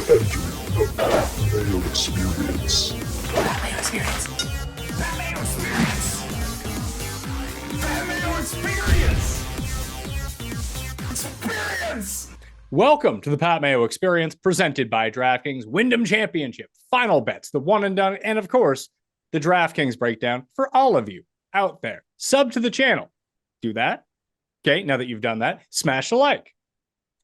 The Mayo Experience. Mayo Experience. Mayo Experience. Mayo Experience. Experience. Welcome to the Pat Mayo Experience, presented by DraftKings, Wyndham Championship, Final Bets, the one and done, and of course, the DraftKings breakdown for all of you out there. Sub to the channel. Do that. Okay, now that you've done that, smash the like.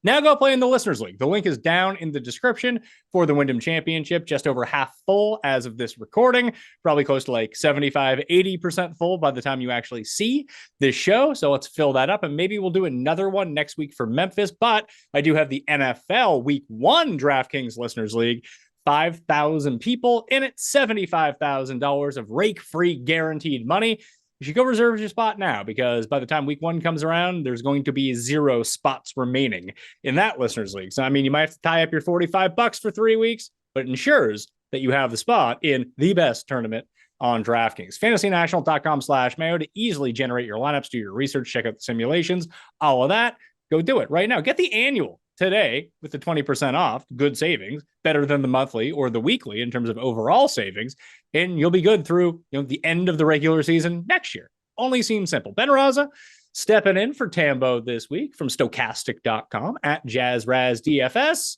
Now go play in the Listeners League. The link is down in the description for the Wyndham Championship, just over half full as of this recording, probably close to like 75, 80% full by the time you actually see this show. So let's fill that up, and maybe we'll do another one next week for Memphis. But I do have the NFL Week 1 DraftKings Listeners League, 5,000 people in it, $75,000 of rake-free guaranteed money. You should go reserve your spot now, because by the time week 1 comes around, there's going to be 0 spots remaining in that listeners league. So, I mean, you might have to tie up your $45 for 3 weeks, but it ensures that you have the spot in the best tournament on DraftKings. FantasyNational.com/Mayo to easily generate your lineups, do your research, check out the simulations, all of that. Go do it right now. Get the annual today with the 20% off, good savings, better than the monthly or the weekly in terms of overall savings, and you'll be good through the end of the regular season next year. Only seems simple. Ben Rasa stepping in for Tambo this week from Stokastic.com at JazzRazDFS.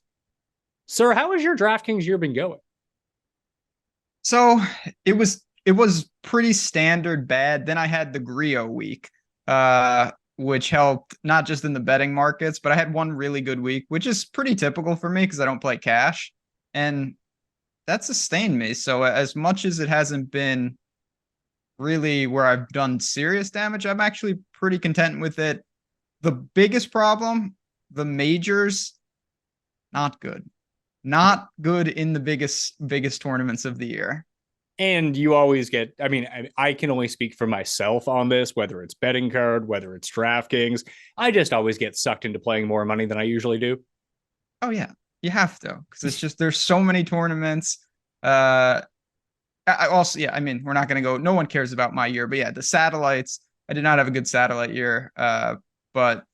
Sir, how has your DraftKings year been going? So it was pretty standard bad. Then I had the Grio week, which helped not just in the betting markets, but I had one really good week, which is pretty typical for me because I don't play cash, and that sustained me. So as much as it hasn't been really where I've done serious damage, I'm actually pretty content with it. The biggest problem, the majors, not good. Not good in the biggest tournaments of the year. And you always get, I mean, I can only speak for myself on this, whether it's betting card, whether it's DraftKings. I just always get sucked into playing more money than I usually do. Oh, yeah. You have to, because it's just, there's so many tournaments. I mean, we're not going to go, no one cares about my year, but yeah, the satellites, I did not have a good satellite year, but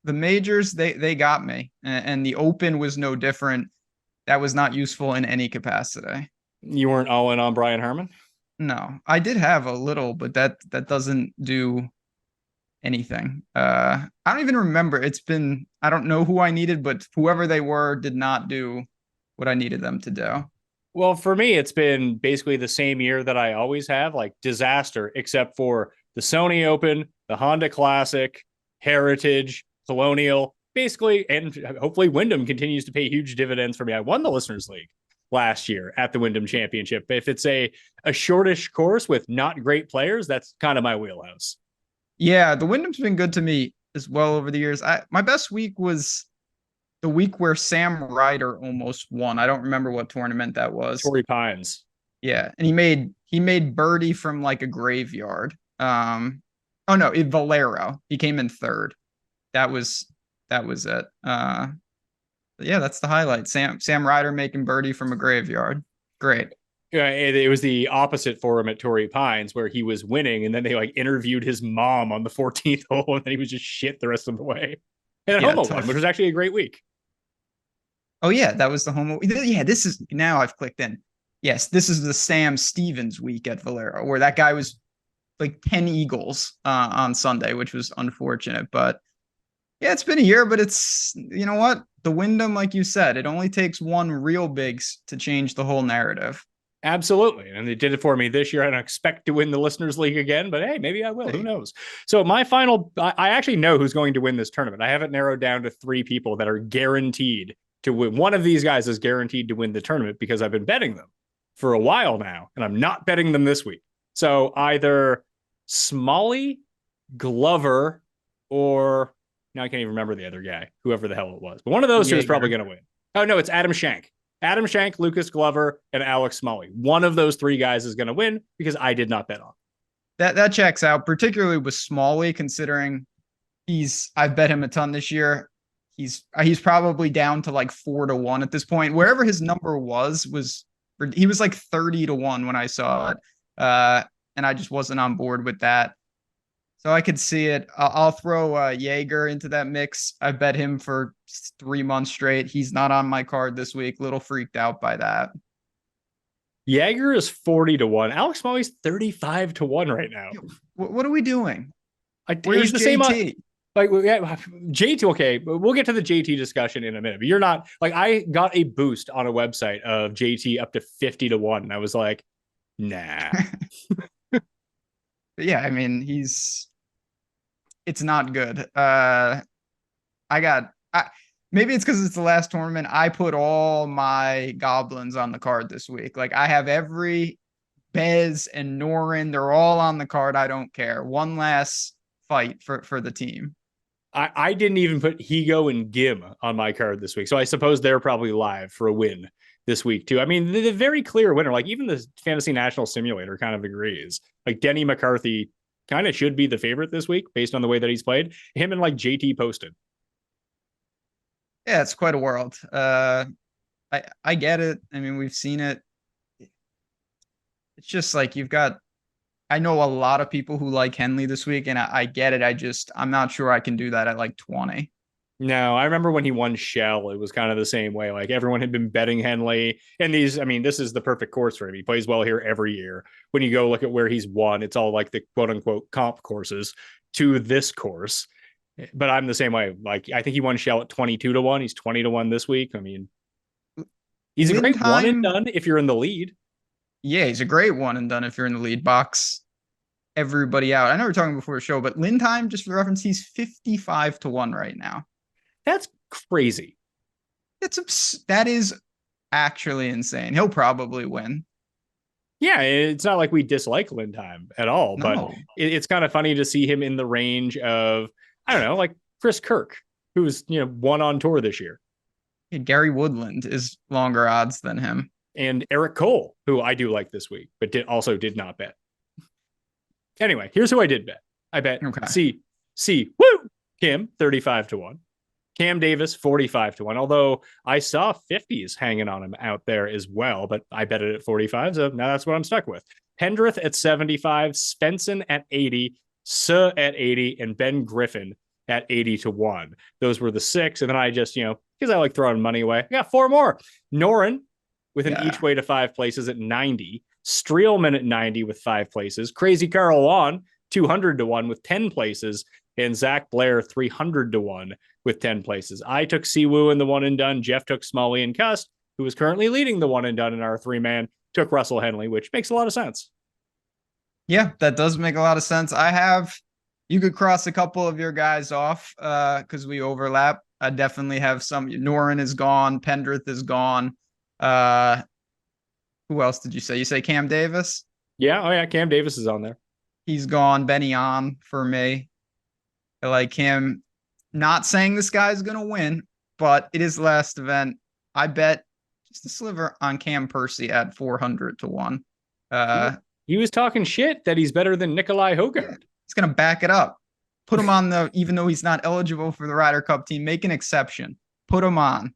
the majors, they got me, and the Open was no different. That was not useful in any capacity. You weren't all in on Brian Harman? No, I did have a little, but that doesn't do anything. I don't even remember. I don't know who I needed, but whoever they were did not do what I needed them to do. Well, for me, it's been basically the same year that I always have, like disaster, except for the Sony Open, the Honda Classic, Heritage, Colonial, basically, and hopefully Wyndham continues to pay huge dividends for me. I won the Listeners League last year at the Wyndham Championship. If it's a shortish course with not great players, that's kind of my wheelhouse. Yeah, the Wyndham's been good to me as well over the years. My best week was the week where Sam Ryder almost won. I don't remember what tournament that was. Torrey Pines. Yeah, and he made birdie from like a graveyard. Valero. He came in third. That was it. Yeah, that's the highlight. Sam Ryder making birdie from a graveyard. Great. Yeah, it was the opposite for him at Torrey Pines, where he was winning, and then they like interviewed his mom on the 14th hole, and then he was just shit the rest of the way. And Yeah, Homo won, which was actually a great week. Oh yeah, that was the Homo. Yeah, this is, now I've clicked in. Yes, this is the Sam Stevens week at Valero, where that guy was like 10 eagles on Sunday, which was unfortunate. But yeah, it's been a year, but it's, you know what? The Wyndham, like you said, it only takes one real bigs to change the whole narrative. Absolutely. And they did it for me this year. I don't expect to win the Listeners League again, but hey, maybe I will. Who knows? So my final, I actually know who's going to win this tournament. I have it narrowed down to 3 people that are guaranteed to win. One of these guys is guaranteed to win the tournament because I've been betting them for a while now, and I'm not betting them this week. So either Smalley, Glover, or now I can't even remember the other guy, whoever the hell it was. But one of those two is probably going to win. Oh, no, it's Adam Schenk. Adam Schenk, Lucas Glover, and Alex Smalley. One of those 3 guys is going to win because I did not bet on. That checks out, particularly with Smalley, considering I've bet him a ton this year. He's probably down to like 4-1 at this point. Wherever his number was he was like 30-1 when I saw it. And I just wasn't on board with that. So I could see it. I'll throw Jaeger into that mix. I bet him for 3 months straight. He's not on my card this week. Little freaked out by that. Jaeger is 40-1. Alex Molly's 35-1 right now. What are we doing? Where's He's the JT? same like yeah, JT, okay, we'll get to the JT discussion in a minute. But you're not like I got a boost on a website of JT up to 50-1. And I was like, nah. Yeah, I mean, it's not good. Maybe it's because it's the last tournament. I put all my goblins on the card this week. Like I have every Bez and Norin, they're all on the card. I don't care. One last fight for the team. I didn't even put Higo and Gim on my card this week. So I suppose they're probably live for a win this week too. I mean, the very clear winner, like even the Fantasy National Simulator kind of agrees. Like Denny McCarthy kind of should be the favorite this week based on the way that he's played. Him and like JT posted. Yeah, it's quite a world. I get it. I mean, we've seen it. It's just like I know a lot of people who like Henley this week, and I get it. I'm not sure I can do that at like 20. No, I remember when he won Shell, it was kind of the same way. Like everyone had been betting Henley. And I mean, this is the perfect course for him. He plays well here every year. When you go look at where he's won, it's all like the quote unquote comp courses to this course. But I'm the same way. Like I think he won Shell at 22-1. He's 20-1 this week. I mean, he's a great one and done if you're in the lead. Yeah, he's a great one and done if you're in the lead box. Everybody out. I know we're talking before the show, but Lindheim, just for reference, he's 55-1 right now. That's crazy. That is actually insane. He'll probably win. Yeah, it's not like we dislike Lindheim at all, but it's kind of funny to see him in the range of, I don't know, like Chris Kirk, who's, won on tour this year. Yeah, Gary Woodland is longer odds than him. And Eric Cole, who I do like this week, but did not bet. Anyway, here's who I did bet. I bet Kim 35-1. Cam Davis 45-1. Although I saw 50s hanging on him out there as well, but I bet it at 45. So now that's what I'm stuck with. Pendrith at 75, Svensson at 80, Suh at 80, and Ben Griffin at 80-1. Those were the 6. And then I just, because I like throwing money away, I got 4 more. Norin with an each way to 5 places at 90. Streelman at 90 with 5 places. Crazy Carl Wan 200-1 with 10 places. And Zach Blair 300-1 with 10 places. I took Siwoo in the one and done. Jeff took Smalley and Cust, who is currently leading the one and done in our 3-man. Took Russell Henley, which makes a lot of sense. Yeah, that does make a lot of sense. You could cross a couple of your guys off because we overlap. I definitely have some. Norin is gone. Pendrith is gone. Who else did you say? You say Cam Davis? Yeah. Oh, yeah. Cam Davis is on there. He's gone. Benny on for me. I like him. Not saying this guy's going to win, but it is last event. I bet just a sliver on Cam Percy at 400-1. He was talking shit that he's better than Nikolai Hogard. Yeah, he's going to back it up. Put him on even though he's not eligible for the Ryder Cup team, make an exception. Put him on.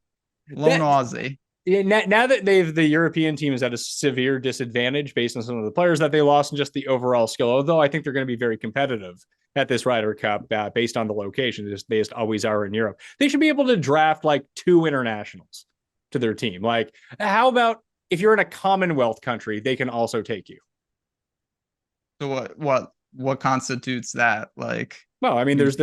Lone Aussie. Yeah, now that the European team is at a severe disadvantage based on some of the players that they lost and just the overall skill, although I think they're going to be very competitive at this Ryder Cup based on the location. They just always are in Europe. They should be able to draft like 2 internationals to their team. Like, how about if you're in a Commonwealth country, they can also take you? So what constitutes that? Like, well, I mean, there's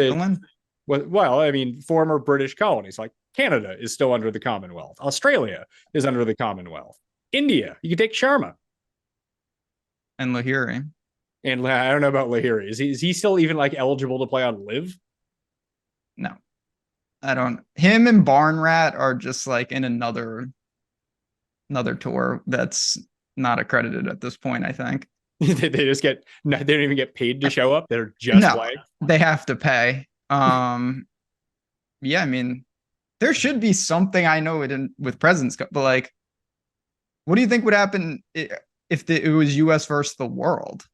former British colonies like Canada is still under the Commonwealth. Australia is under the Commonwealth. India, you can take Sharma. And Lahiri. And I don't know about Lahiri. Is he still even like eligible to play on Live? No. I don't. Him and Barnrat are just like in another tour that's not accredited at this point, I think. They just they don't even get paid to show up. They're just playing. They have to pay. Yeah, I mean, there should be something. I know it with President's Cup, but like, what do you think would happen if it was US versus the world?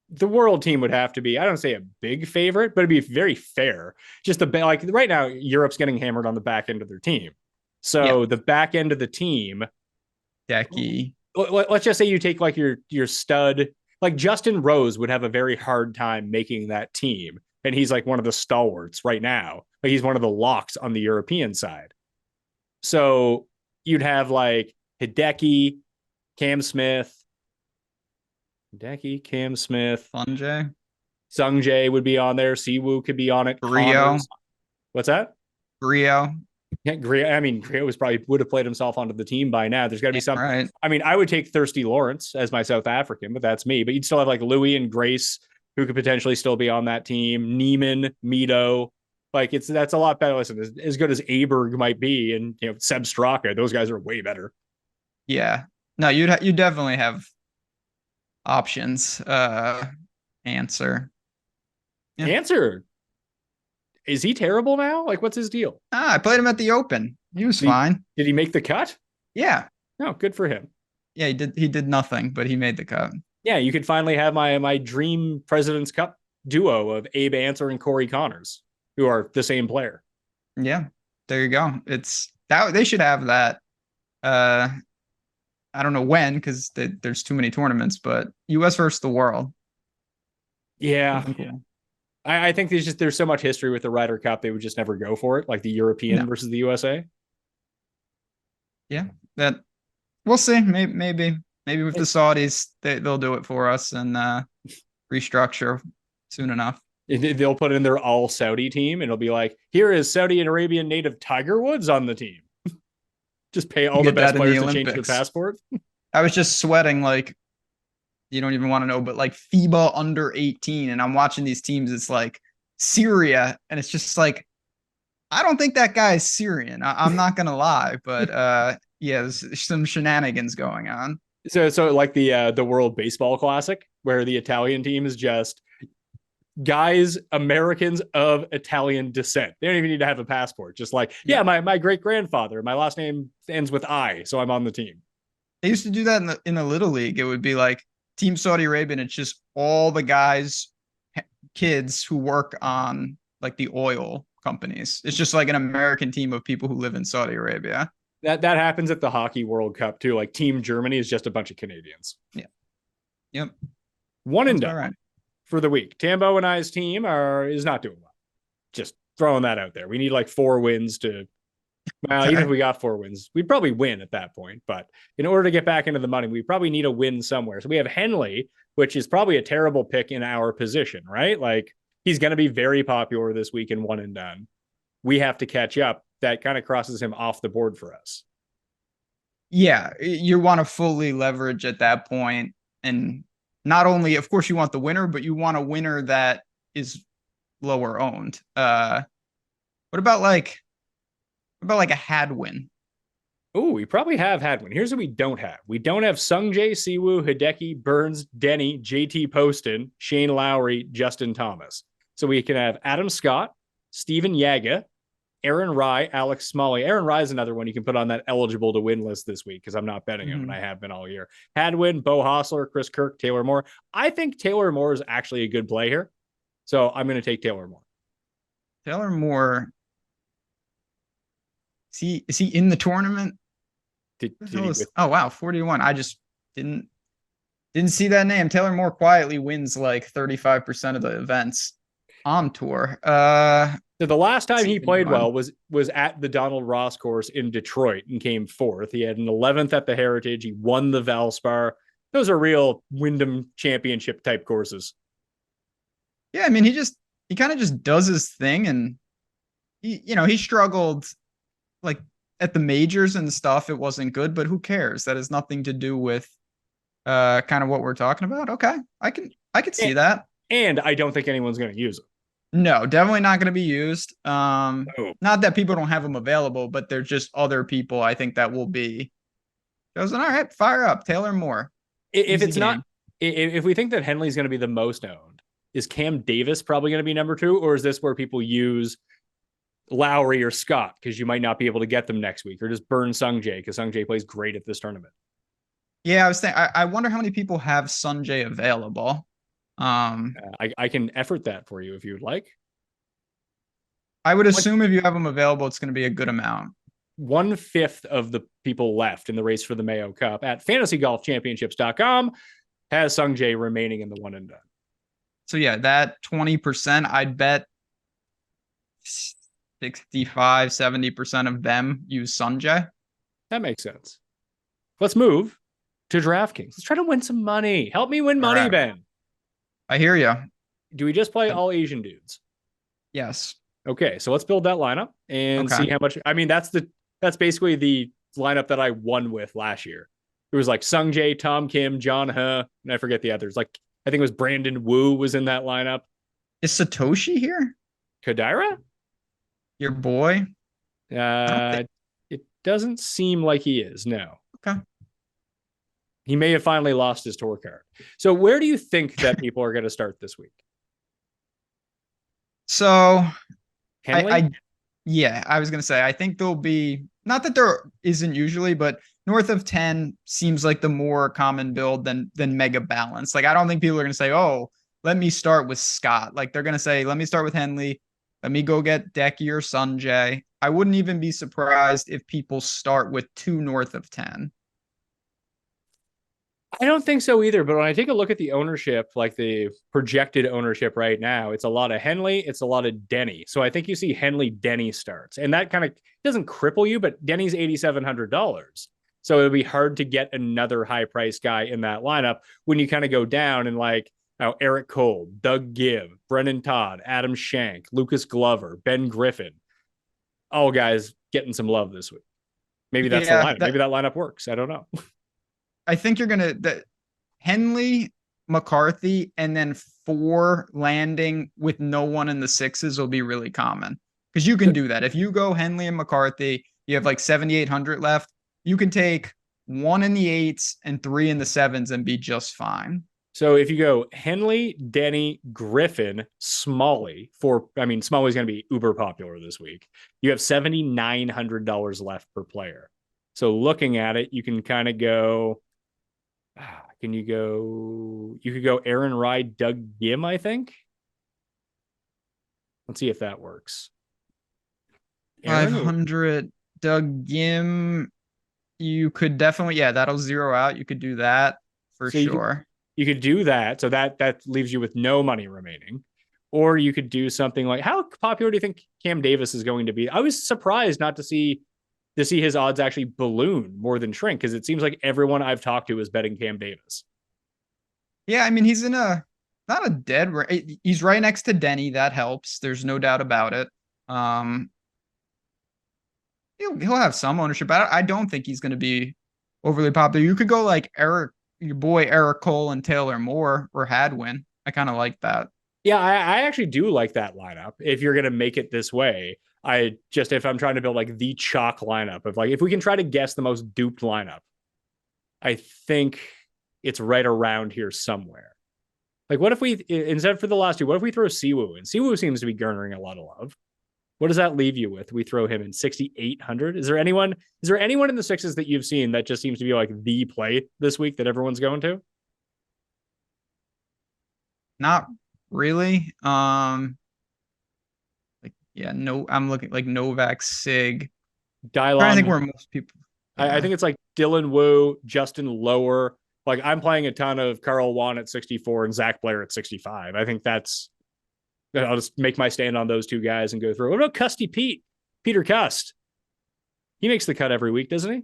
The world team would have to be, I don't say a big favorite, but it'd be very fair. Just like right now, Europe's getting hammered on the back end of their team. So the back end of the team, Decky. let's just say you take like your stud like Justin Rose would have a very hard time making that team. And he's like one of the stalwarts right now. Like he's one of the locks on the European side. So you'd have like Hideki, Cam Smith, Sanjay, Sung Jae would be on there. Siwoo could be on it. Rio, What's that? Rio. Yeah, I mean, Grio would have played himself onto the team by now. There's got to be some. Right. I mean, I would take Thirsty Lawrence as my South African, but that's me. But you'd still have like Louis and Grace, who could potentially still be on that team. Neiman, Mito, like that's a lot better. Listen, as good as Aberg might be, and Seb Straka, those guys are way better. Yeah. No, you definitely have options. Answer. Yeah. Answer. Is he terrible now? Like, what's his deal? I played him at the Open. He was fine. Did he make the cut? Yeah. No, good for him. Yeah, he did nothing, but he made the cut. Yeah, you could finally have my dream President's Cup duo of Abe Answer and Corey Connors, who are the same player. Yeah, there you go. It's that they should have that. I don't know when because there's too many tournaments, but U.S. versus the world. Yeah. I think there's so much history with the Ryder Cup, they would just never go for it, like the European versus the USA. Yeah, that we'll see. Maybe with the Saudis, they'll do it for us and restructure soon enough. They'll put in their all Saudi team, and it'll be like, here is Saudi Arabian native Tiger Woods on the team. Just pay all the best players to change their passport. I was just sweating like. You don't even want to know, but like FIBA under 18. And I'm watching these teams. It's like Syria. And it's just like, I don't think that guy is Syrian. I'm not going to lie, but yeah, there's some shenanigans going on. So like the World Baseball Classic, where the Italian team is just guys, Americans of Italian descent. They don't even need to have a passport. Just like, yeah, my great grandfather, my last name ends with I, so I'm on the team. They used to do that in the Little League. It would be like, Team Saudi Arabia, and it's just all the guys, kids who work on like the oil companies. It's just like an American team of people who live in Saudi Arabia. That happens at the Hockey World Cup too. Like Team Germany is just a bunch of Canadians. Yeah. Yep. One and done for the week. Tambo and I's team is not doing well. Just throwing that out there. We need like 4 wins to. Well, even if we got 4 wins, we'd probably win at that point. But in order to get back into the money, we probably need a win somewhere. So we have Henley, which is probably a terrible pick in our position, right? Like he's going to be very popular this week in one and done. We have to catch up. That kind of crosses him off the board for us. Yeah, you want to fully leverage at that point. And not only, of course, you want the winner, but you want a winner that is lower owned. What about like a Hadwin? Oh, we probably have Hadwin. Here's what we don't have. We don't have Sungjae, Siwoo, Hideki, Burns, Denny, JT Poston, Shane Lowry, Justin Thomas. So we can have Adam Scott, Steven Yaga, Aaron Rye, Alex Smalley. Aaron Rye is another one you can put on that eligible to win list this week because I'm not betting him, and I have been all year. Hadwin, Bo Hostler, Chris Kirk, Taylor Moore. I think Taylor Moore is actually a good play here. So I'm going to take Taylor Moore. Taylor Moore. Is he in the tournament? Oh wow, 41. I just didn't see that name. Taylor Moore quietly wins like 35% of the events on tour. So the last time he played well was at the Donald Ross course in Detroit and came 4th. He had an 11th at the Heritage. He won the Valspar. Those are real Wyndham Championship type courses. Yeah, I mean he kind of just does his thing, and he struggled. Like at the majors and stuff, it wasn't good, but who cares? That has nothing to do with kind of what we're talking about. Okay, I can see that. And I don't think anyone's going to use it. No, definitely not going to be used. Not that people don't have them available, but they're just other people I think that will be chosen. All right, fire up Taylor Moore. If it's not, if we think that Henley's going to be the most owned, is Cam Davis probably going to be number 2, or is this where people use Lowry or Scott because you might not be able to get them next week, or just burn Sungjae because Sungjae plays great at this tournament? Yeah, I was thinking. I wonder how many people have Sungjae available. I can effort that for you if you would like. I would assume if you have them available, it's going to be a good amount. 1/5 of the people left in the race for the Mayo Cup at fantasygolfchampionships.com Has Sung Jae remaining in the one and done. So yeah, that 20%, I'd bet 65, 70% of them use Sanjay. That makes sense. Let's move to DraftKings. Let's try to win some money. Help me win money, right. Ben. I hear you. Do we just play all Asian dudes? Yes. Okay, so let's build that lineup and Okay. see how much. I mean, that's basically the lineup that I won with last year. It was like Sung Jae, Tom Kim, John He, and I forget the others. Like I think it was Brandon Wu was in that lineup. Is Satoshi here? Kadira? Your boy? It doesn't seem like he is. No. Okay. He may have finally lost his tour card. So where do you think that people are going to start this week? So Henley? Yeah, I was gonna say I think there'll be, not that there isn't usually, but north of 10 seems like the more common build than mega balance. Like I don't think people are gonna say, oh, let me start with Scott. Like they're gonna say, let me start with Henley. Let me go get Decky or Sanjay. I wouldn't even be surprised if people start with 2 north of 10. I don't think so either. But when I take a look at the ownership, like the projected ownership right now, it's a lot of Henley, it's a lot of Denny. So I think you see Henley Denny starts, and that kind of doesn't cripple you, but Denny's $8,700. So it'll be hard to get another high price guy in that lineup when you kind of go down and like Eric Cole, Doug Gibb, Brennan Todd, Adam Shank, Lucas Glover, Ben Griffin, all guys getting some love this week. Maybe that's the lineup. Maybe that lineup works. I don't know. I think you're gonna Henley, McCarthy, and then 4 landing with no one in the 6s will be really common because you can do that. If you go Henley and McCarthy, you have like 7,800 left. You can take 1 in the 8s and 3 in the 7s and be just fine. So if you go Henley, Denny, Griffin, Smalley Smalley's going to be uber popular this week. You have $7,900 left per player. So looking at it, you can kind of go. You could go Aaron Ride, Doug Gim, I think. Let's see if that works. 500 Doug Gim. You could definitely, that'll zero out. You could do that for sure. You could do that. So that leaves you with no money remaining. Or you could do something like, how popular do you think Cam Davis is going to be? I was surprised not to see his odds actually balloon more than shrink, because it seems like everyone I've talked to is betting Cam Davis. Yeah, I mean, he's in not a dead rate. He's right next to Denny. That helps. There's no doubt about it. He'll have some ownership, but I don't think he's going to be overly popular. You could go like your boy Eric Cole and Taylor Moore or Hadwin. I kind of like that. Yeah, I actually do like that lineup. If you're going to make it this way, if I'm trying to build like the chalk lineup of like, if we can try to guess the most duped lineup, I think it's right around here somewhere. Like what if we, instead for the last 2, what if we throw Siwoo in? Siwoo seems to be garnering a lot of love. What does that leave you with? We throw him in 6,800. Is there anyone in the 6s that you've seen that just seems to be like the play this week that everyone's going to? Not really. I'm looking like Novak, Sig. Dylon, I think where most people. I think it's like Dylan Wu, Justin Lower. Like I'm playing a ton of Carl Wan at 64 and Zach Blair at 65. I think I'll just make my stand on those 2 guys and go through. What about Custy Pete? Peter Cust. He makes the cut every week, doesn't he?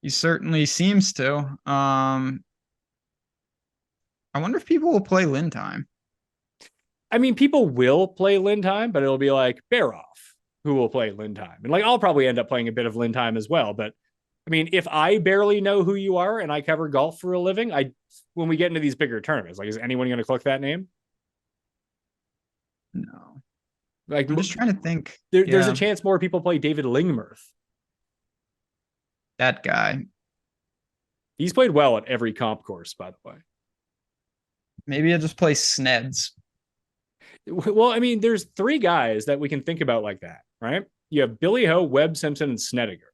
He certainly seems to. I wonder if people will play Lin Time. I mean, people will play Lin Time, but it'll be like Bear Off who will play Lin Time. And like I'll probably end up playing a bit of Lin Time as well. But I mean, if I barely know who you are and I cover golf for a living, when we get into these bigger tournaments, like is anyone going to click that name? No. Like I'm just trying to think. There's a chance more people play David Lingmerth. That guy. He's played well at every comp course, by the way. Maybe I'll just play Sneds. Well, I mean, there's 3 guys that we can think about like that, right? You have Billy Ho, Webb Simpson, and Snedeker.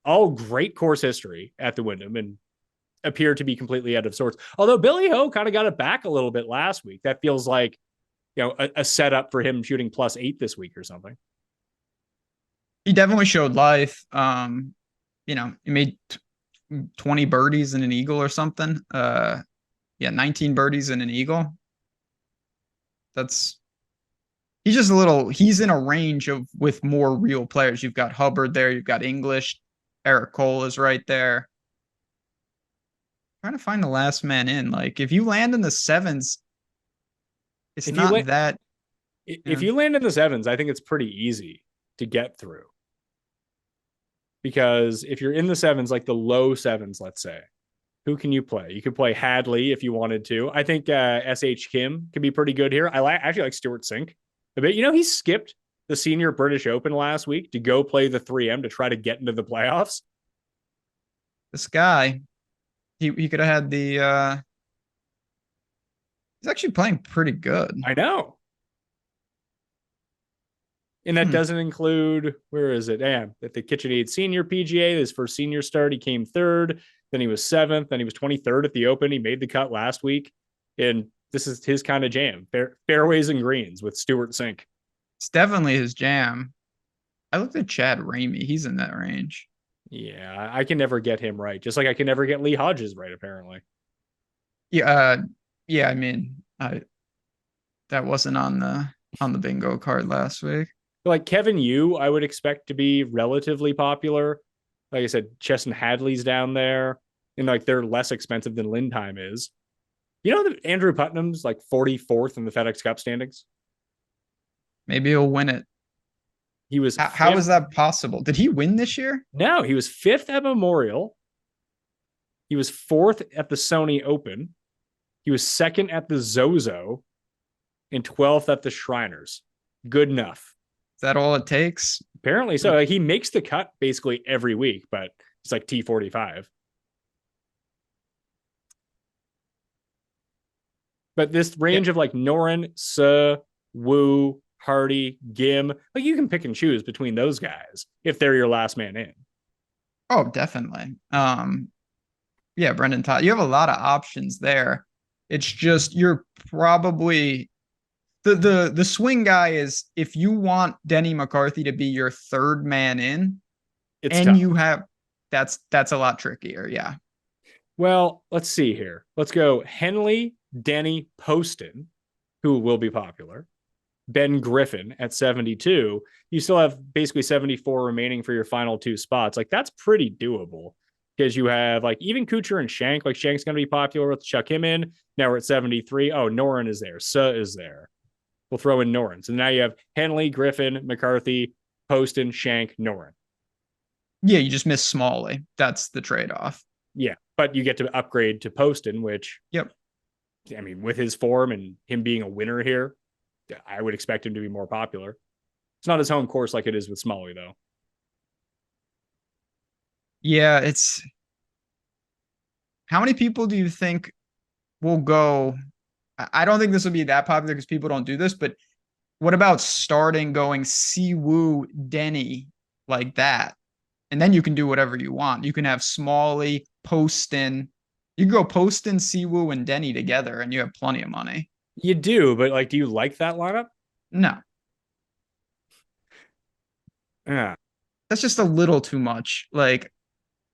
All great course history at the Wyndham and appear to be completely out of sorts. Although Billy Ho kind of got it back a little bit last week. That feels like, a setup for him shooting +8 this week or something. He definitely showed life. He made 20 birdies and an eagle or something. Yeah, 19 birdies and an eagle. That's he's just a little. He's in a range of with more real players. You've got Hubbard there. You've got English. Eric Cole is right there. Trying to find the last man in. Like if you land in the sevens, it's If you not land, that. if you land in the sevens, I think it's pretty easy to get through. Because if you're in the sevens, like the low sevens, let's say, who can you play? You could play Hadley if you wanted to. I think SH Kim could be pretty good here. Actually like Stuart Sink a bit. You know, he skipped the Senior British Open last week to go play the 3M to try to get into the playoffs. This guy, he could have had the. He's actually playing pretty good. I know. And that doesn't include, where is it? Damn, at the KitchenAid Senior PGA, his first senior start, he came third. Then he was seventh. Then he was 23rd at the Open. He made the cut last week. And this is his kind of jam. Fairways and greens with Stuart Sink. It's definitely his jam. I looked at Chad Ramey. He's in that range. Yeah, I can never get him right. Just like I can never get Lee Hodges right, apparently. Yeah, yeah. I mean, that wasn't on the bingo card last week. Like Kevin Yu, I would expect to be relatively popular. Like I said, Chesson Hadley's down there. And like they're less expensive than Lindheim is. You know that Andrew Putnam's like 44th in the FedEx Cup standings? Maybe he'll win it. He was how is that possible? Did he win this year? No, he was fifth at Memorial. He was fourth at the Sony Open. He was second at the Zozo and 12th at the Shriners. Good enough. Is that all it takes? Apparently so. Like, he makes the cut basically every week, but it's like T45. But this range of like Noren, Suh, Wu, Hardy, Gim, like you can pick and choose between those guys if they're your last man in. Oh, definitely. Yeah, Brendan Todd. You have a lot of options there. It's just you're probably the swing guy is if you want Denny McCarthy to be your third man in, It's and tough. you have that's a lot trickier. Yeah. Well, let's see here. Let's go Henley, Denny, Poston, who will be popular. Ben Griffin at 72. You still have basically 74 remaining for your final two spots. Like that's pretty doable because you have like even Kuchar and Shank. Like Shank's going to be popular. Let's chuck him in. Now we're at 73. Oh, Noren is there. Suh is there. We'll throw in Noren. So now you have Henley, Griffin, McCarthy, Poston, Shank, Noren. Yeah, you just miss Smalley. That's the trade-off. Yeah, but you get to upgrade to Poston, which, yep. I mean, with his form and him being a winner here, I would expect him to be more popular. It's not his home course like it is with Smalley, though. Yeah, it's... How many people do you think will go... I don't think this will be that popular because people don't do this, but what about starting going Siwoo, Denny, like that? And then you can do whatever you want. You can have Smalley, Poston. You can go Poston, Siwoo, and Denny together, and you have plenty of money. You do, but like, do you like that lineup? No. Yeah. That's just a little too much. Like,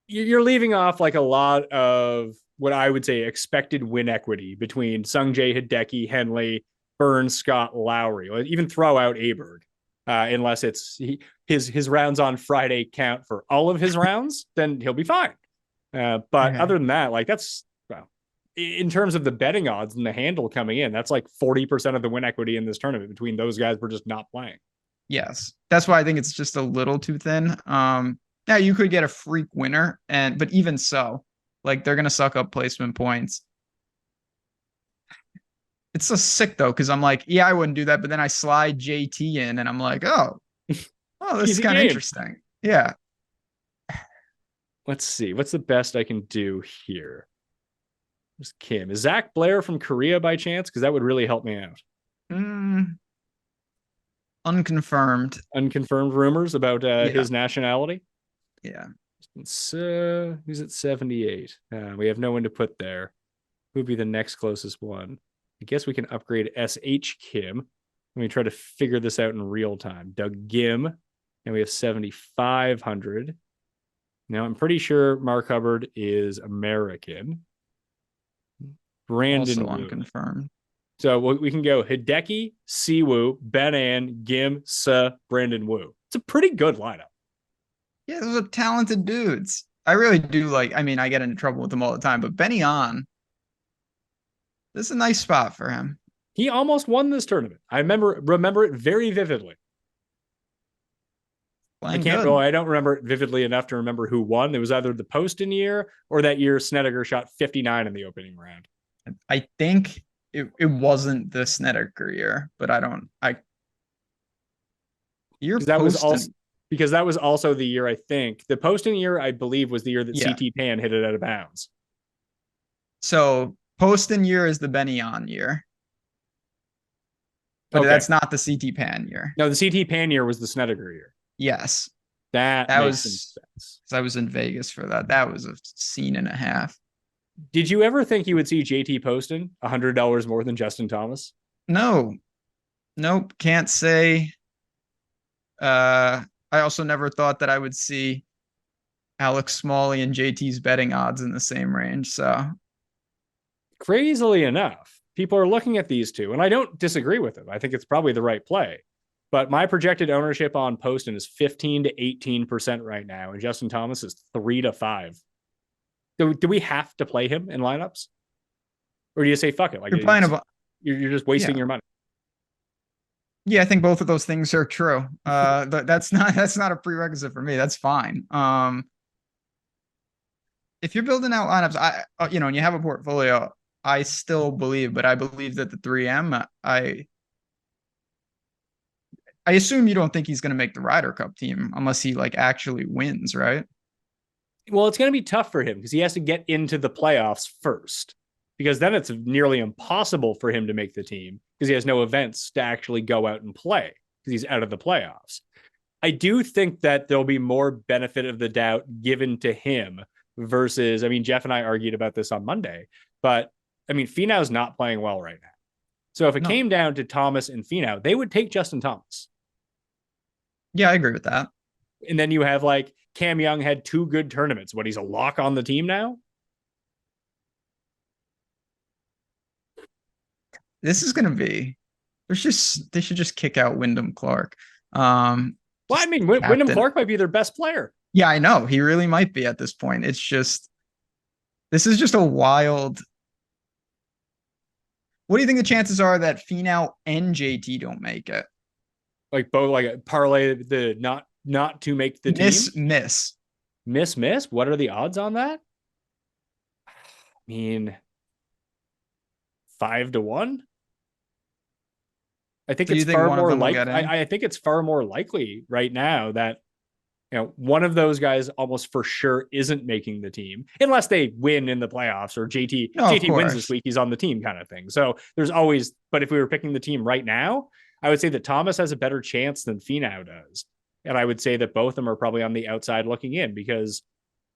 you're leaving off like a lot of what I would say expected win equity between Sungjae, Hideki, Henley, Burns, Scott, Lowry. Even throw out Aberg, unless it's his rounds on Friday count for all of his rounds, then he'll be fine. But other than that, like that's well, in terms of the betting odds and the handle coming in, that's like 40% of the win equity in this tournament between those guys we're just not playing. Yes, that's why I think it's just a little too thin. Yeah, you could get a freak winner, but even so, like they're gonna suck up placement points. It's so sick though, because I'm like, yeah, I wouldn't do that, but then I slide JT in, and I'm like, oh, this is kind of interesting. Yeah. Let's see, what's the best I can do here? There's Kim. Is Zach Blair from Korea by chance? Because that would really help me out. Unconfirmed. Unconfirmed rumors about his nationality. Yeah. Who's at 78? We have no one to put there. Who would be the next closest one? I guess we can upgrade SH Kim. Let me try to figure this out in real time. Doug Gim, and we have 7,500. Now, I'm pretty sure Mark Hubbard is American. Brandon Also Wu. unconfirmed. So we can go Hideki, Siwoo, Ben An, Gim, Sa, Brandon Wu. It's a pretty good lineup. Yeah, those are talented dudes. I really do like. I mean, I get into trouble with them all the time, but Benny On, this is a nice spot for him. He almost won this tournament. I remember it very vividly. Playing good. I don't remember it vividly enough to remember who won. It was either the Poston year or that year Snedeker shot 59 in the opening round. I think it wasn't the Snedeker year, but you're Poston. Because that was also the year, I think. The Poston year, I believe, was the year that CT Pan hit it out of bounds. So Poston year is the Benny On year. But that's not the CT Pan year. No, the CT Pan year was the Snedeker year. Yes. That was sense. I was in Vegas for that. That was a scene and a half. Did you ever think you would see JT Poston $100 more than Justin Thomas? No. Nope. Can't say. I also never thought that I would see Alex Smalley and JT's betting odds in the same range. So crazily enough, people are looking at these two, and I don't disagree with them. I think it's probably the right play. But my projected ownership on Poston is 15 to 18% right now, and Justin Thomas is 3 to 5. Do we have to play him in lineups, or do you say fuck it? Like you're just wasting your money. Yeah, I think both of those things are true. That's not a prerequisite for me. That's fine. If you're building out lineups, and you have a portfolio, I still believe, but I believe that the 3M, I assume you don't think he's going to make the Ryder Cup team unless he actually wins, right? Well, it's going to be tough for him because he has to get into the playoffs first, because then it's nearly impossible for him to make the team because he has no events to actually go out and play because he's out of the playoffs. I do think that there'll be more benefit of the doubt given to him versus, Jeff and I argued about this on Monday, but Finau's not playing well right now. So if it came down to Thomas and Finau, they would take Justin Thomas. Yeah, I agree with that. And then you have Cam Young had 2 good tournaments. He's a lock on the team now? This is going to be, they should just kick out Wyndham Clark. Wyndham Clark might be their best player. Yeah, I know. He really might be at this point. This is just a wild. What do you think the chances are that Finau and JT don't make it? Both parlay the not to make the team? Miss? What are the odds on that? 5 to 1. I think it's far more likely. I think it's far more likely right now that one of those guys almost for sure isn't making the team unless they win in the playoffs or JT wins this week. He's on the team kind of thing. So there's always, but if we were picking the team right now, I would say that Thomas has a better chance than Finau does. And I would say that both of them are probably on the outside looking in because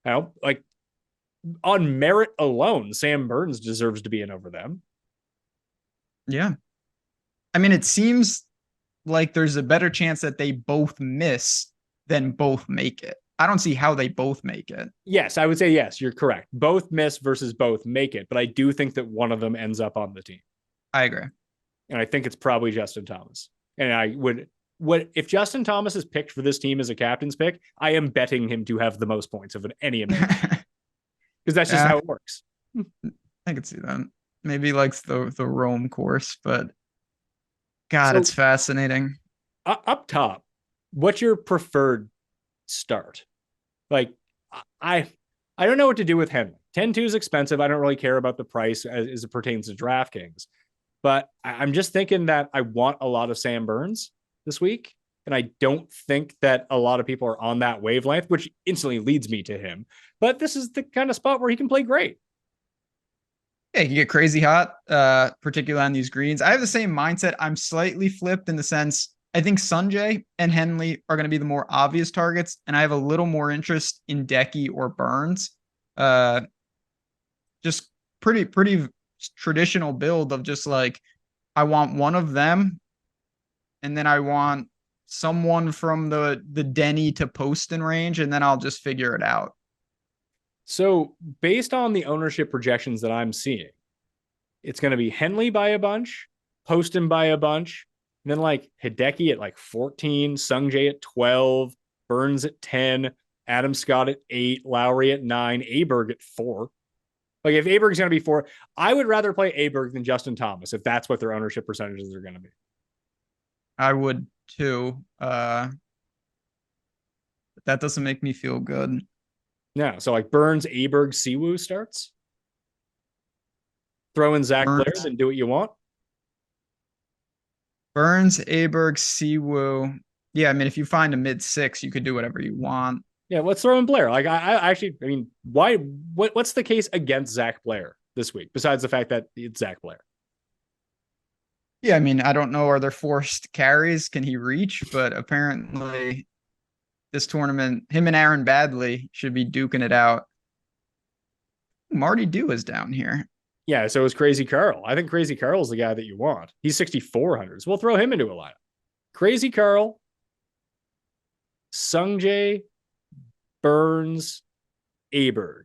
on merit alone, Sam Burns deserves to be in over them. Yeah. It seems like there's a better chance that they both miss than both make it. I don't see how they both make it. Yes, I would say yes, you're correct. Both miss versus both make it, but I do think that one of them ends up on the team. I agree. And I think it's probably Justin Thomas. And I would if Justin Thomas is picked for this team as a captain's pick, I am betting him to have the most points of any American. Because that's just how it works. I could see that. Maybe he likes the Rome course, but God, it's fascinating. Up top, what's your preferred start? I don't know what to do with Henley. 10-2 is expensive. I don't really care about the price as it pertains to DraftKings. But I'm just thinking that I want a lot of Sam Burns this week. And I don't think that a lot of people are on that wavelength, which instantly leads me to him. But this is the kind of spot where he can play great. Yeah, he can get crazy hot, particularly on these greens. I have the same mindset. I'm slightly flipped in the sense I think Sanjay and Henley are going to be the more obvious targets, and I have a little more interest in Decky or Burns. Just pretty traditional build of just I want one of them, and then I want someone from the Denny to Poston range, and then I'll just figure it out. So based on the ownership projections that I'm seeing, It's going to be Henley by a bunch, Poston by a bunch, and then like Hideki at like 14, Sungjae at 12, Burns at 10, Adam Scott at 8, Lowry at 9, Aberg at 4. Like if Aberg's going to be 4, I would rather play Aberg than Justin Thomas if that's what their ownership percentages are going to be. I would too. But that doesn't make me feel good. Yeah, so like Burns, Aberg, Siwoo starts. Throw in Zach Blair, then do what you want. Burns, Aberg, Siwoo. Yeah, I mean, if you find a mid-6, you could do whatever you want. Yeah, let's throw in Blair. Like I actually, I mean, why? What's the case against Zach Blair this week besides the fact that it's Zach Blair? Yeah, I mean, I don't know. Are there forced carries? Can he reach? But apparently, this tournament, him and Aaron Badley should be duking it out. Marty Dew is down here. Yeah, so is Crazy Carl. I think Crazy Carl's the guy that you want. He's 6,400. So we'll throw him into a lineup. Crazy Carl, Sungjae, Burns, Aberg.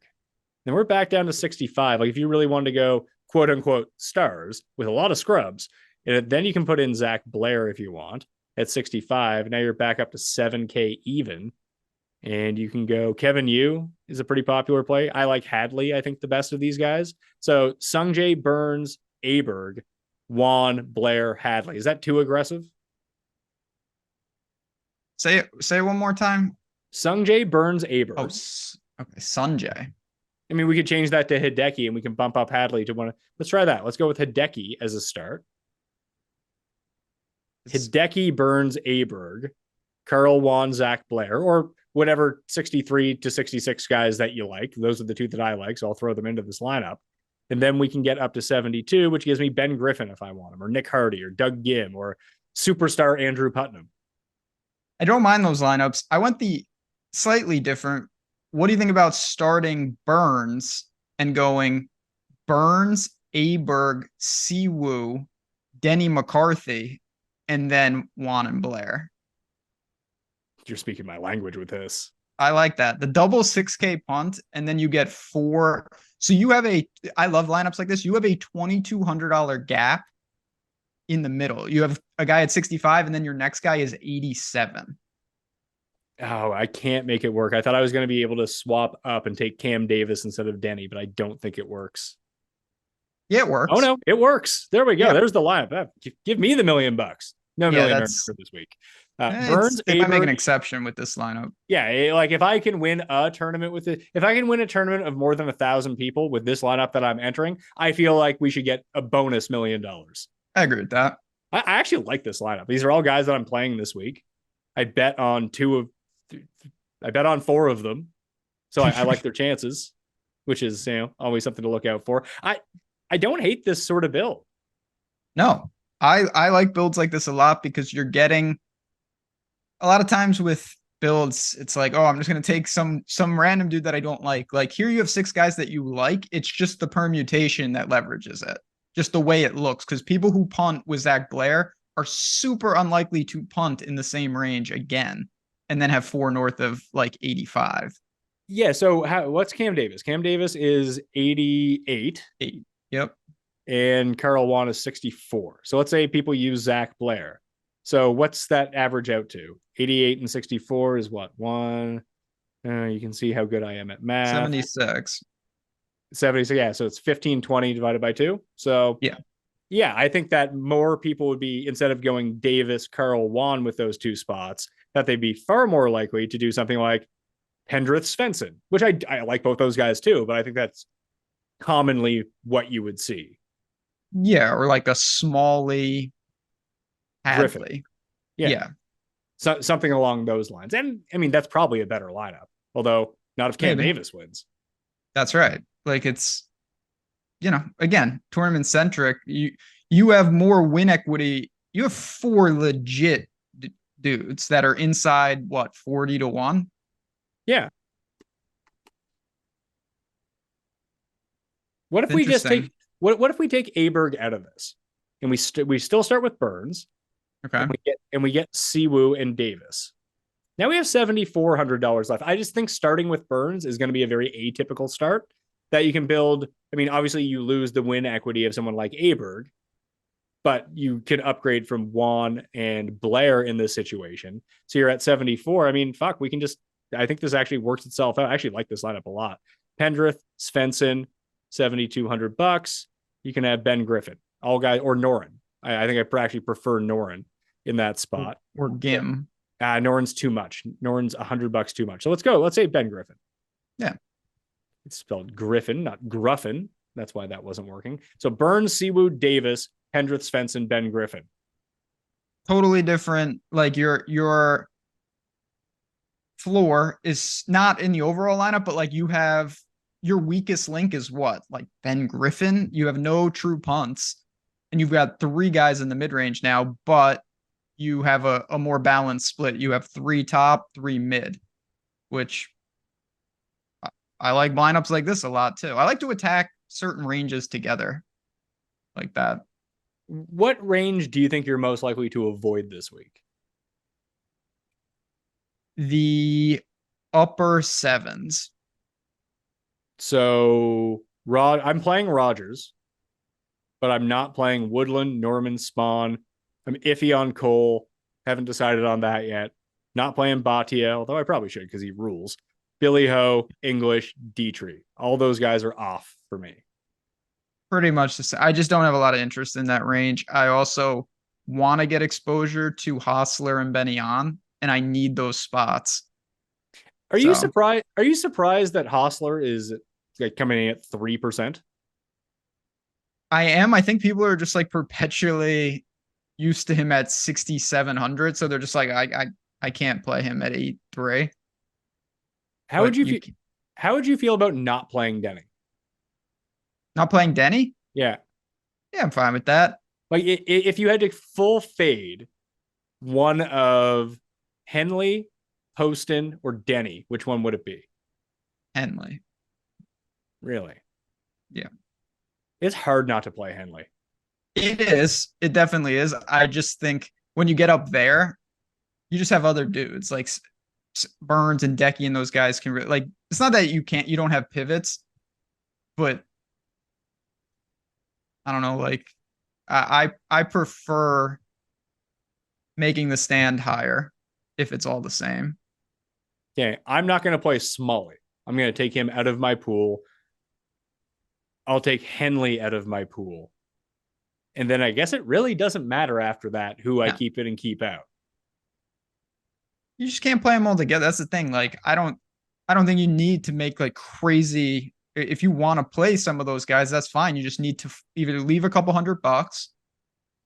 Then we're back down to 65. Like if you really wanted to go quote unquote stars with a lot of scrubs, and then you can put in Zach Blair if you want at 65. Now you're back up to 7K even. And you can go Kevin Yu is a pretty popular play. I like Hadley, I think the best of these guys. So Sungjae, Burns, Aberg, Juan, Blair, Hadley. Is that too aggressive? Say it one more time. Sungjae, Burns, Aberg. Oh, okay. Sanjay. I mean, we could change that to Hideki and we can bump up Hadley to one. Let's try that. Let's go with Hideki as a start. Hideki, Burns, Aberg, Carl, Juan, Zach Blair, or whatever 63 to 66 guys that you like. Those are the two that I like, so I'll throw them into this lineup. And then we can get up to 72, which gives me Ben Griffin if I want him, or Nick Hardy, or Doug Gim, or superstar Andrew Putnam. I don't mind those lineups. I went the slightly different. What do you think about starting Burns and going Burns, Aberg, Siwoo, Denny McCarthy, and then Juan and Blair? You're speaking my language with this. I like that. The double 6K punt, and then you get 4. So you have I love lineups like this. You have a $2,200 gap in the middle. You have a guy at 65, and then your next guy is 87. Oh, I can't make it work. I thought I was going to be able to swap up and take Cam Davis instead of Denny, but I don't think it works. Yeah, it works. Oh, no, it works. There we go. Yeah. There's the lineup. Give me the $1 million. No million for this week. Burns, they might make an exception with this lineup. Yeah, like if I can win a tournament with it, if I can win a tournament of more than 1,000 people with this lineup that I'm entering, I feel like we should get a bonus $1 million. I agree with that. I actually like this lineup. These are all guys that I'm playing this week. I bet on 4 of them, so I like their chances, which is always something to look out for. I don't hate this sort of build. No, I like builds like this a lot because you're getting a lot of times with builds, it's like, oh, I'm just going to take some random dude that I don't like. Like here you have 6 guys that you like. It's just the permutation that leverages it. Just the way it looks. Because people who punt with Zach Blair are super unlikely to punt in the same range again and then have 4 north of like 85. Yeah. So what's Cam Davis? Cam Davis is 88. Yep. And Carl Juan is 64. So let's say people use Zach Blair. So what's that average out to? 88 and 64 is what? One. You can see how good I am at math. 76. 70. Yeah. So it's 1520 divided by 2. So yeah, I think that more people would be, instead of going Davis, Carl, Juan with those 2 spots, that they'd be far more likely to do something like Hendrith Svensson, which I like both those guys too, but I think that's commonly what you would see. Yeah, or like a Smalley, Hadley. Yeah. So, something along those lines. And I mean, that's probably a better lineup, although not if Cam Davis wins. That's right. Like it's, again, tournament centric. You have more win equity. You have 4 legit dudes that are inside 40 to 1. Yeah. What if we just take what if we take Aberg out of this and we still start with Burns? Okay. And we get Siwoo and Davis. Now we have $7,400 left. I just think starting with Burns is going to be a very atypical start. that you can build. I mean, obviously you lose the win equity of someone like Aberg, but you can upgrade from Juan and Blair in this situation. So you're at 74. I mean, fuck, we can just, I think this actually works itself out. I actually like this lineup a lot. Pendrith, Svensson, $7,200. You can have Ben Griffin, all guys, or Norin. I think I actually prefer Norin in that spot. Or Gim. Norin's too much. Norin's $100 too much. So let's go. Let's say Ben Griffin. Yeah. It's spelled Griffin, not Gruffin. That's why that wasn't working. So Burns, Siwoo, Davis, Pendrith, Svensson, Ben Griffin. Totally different. Like your floor is not in the overall lineup, but like you have your weakest link is what? Like Ben Griffin. You have no true punts. And you've got 3 guys in the mid-range now, but you have a more balanced split. You have 3 top, 3 mid, which I like lineups like this a lot too. I like to attack certain ranges together like that. What range do you think you're most likely to avoid this week? The upper 7s. So I'm playing Rogers, but I'm not playing Woodland, Norman, Spawn. I'm iffy on Cole. Haven't decided on that yet. Not playing Batia, although I probably should because he rules. Billy Ho, English, Dietrich. All those guys are off for me. Pretty much the same. I just don't have a lot of interest in that range. I also want to get exposure to Hostler and Benyon, and I need those spots. Are you surprised? Are you surprised that Hostler is like coming in at 3%? I am. I think people are just like perpetually used to him at 6,700, so they're just like, I can't play him at 8,300. How would you feel about not playing Denny? Not playing Denny? Yeah. Yeah, I'm fine with that. Like if you had to full fade one of Henley, Poston, or Denny, which one would it be? Henley. Really? Yeah. It's hard not to play Henley. It is. It definitely is. I just think when you get up there, you just have other dudes like Burns and Decky and those guys can really, like, it's not that you don't have pivots, but I don't know, like I prefer making the stand higher if it's all the same. Okay, I'm not going to play Smalley. I'm going to take him out of my pool. I'll take Henley out of my pool. And then I guess it really doesn't matter after that who I keep in and keep out. You just can't play them all together. That's the thing. Like, I don't think you need to make like crazy. If you want to play some of those guys, that's fine. You just need to either leave a couple $100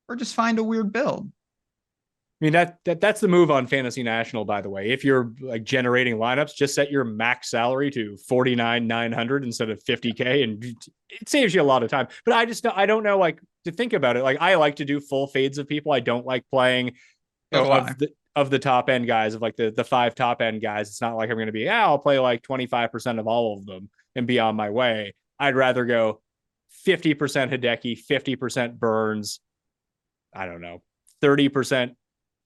or just find a weird build. I mean, that's the move on Fantasy National, by the way. If you're like generating lineups, just set your max salary to $49,900 instead of $50K, and it saves you a lot of time. But I don't know, like, to think about it. Like, I like to do full fades of people. I don't like playing of the top end guys, of like the 5 top end guys. It's not like I'm going to be, I'll play like 25% of all of them and be on my way. I'd rather go 50% Hideki, 50% Burns. I don't know, 30%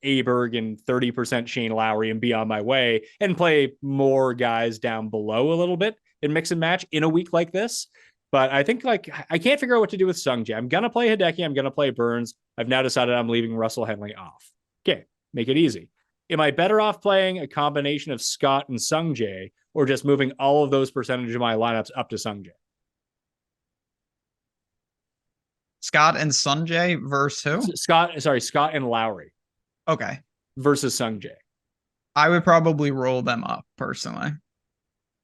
Aberg and 30% Shane Lowry and be on my way and play more guys down below a little bit and mix and match in a week like this. But I think, like, I can't figure out what to do with Sungjae. I'm going to play Hideki. I'm going to play Burns. I've now decided I'm leaving Russell Henley off. Okay, make it easy. Am I better off playing a combination of Scott and Sungjae or just moving all of those percentage of my lineups up to Sungjae? Scott and Sungjae versus who? Scott and Lowry. Okay. Versus Sungjae. I would probably roll them up personally.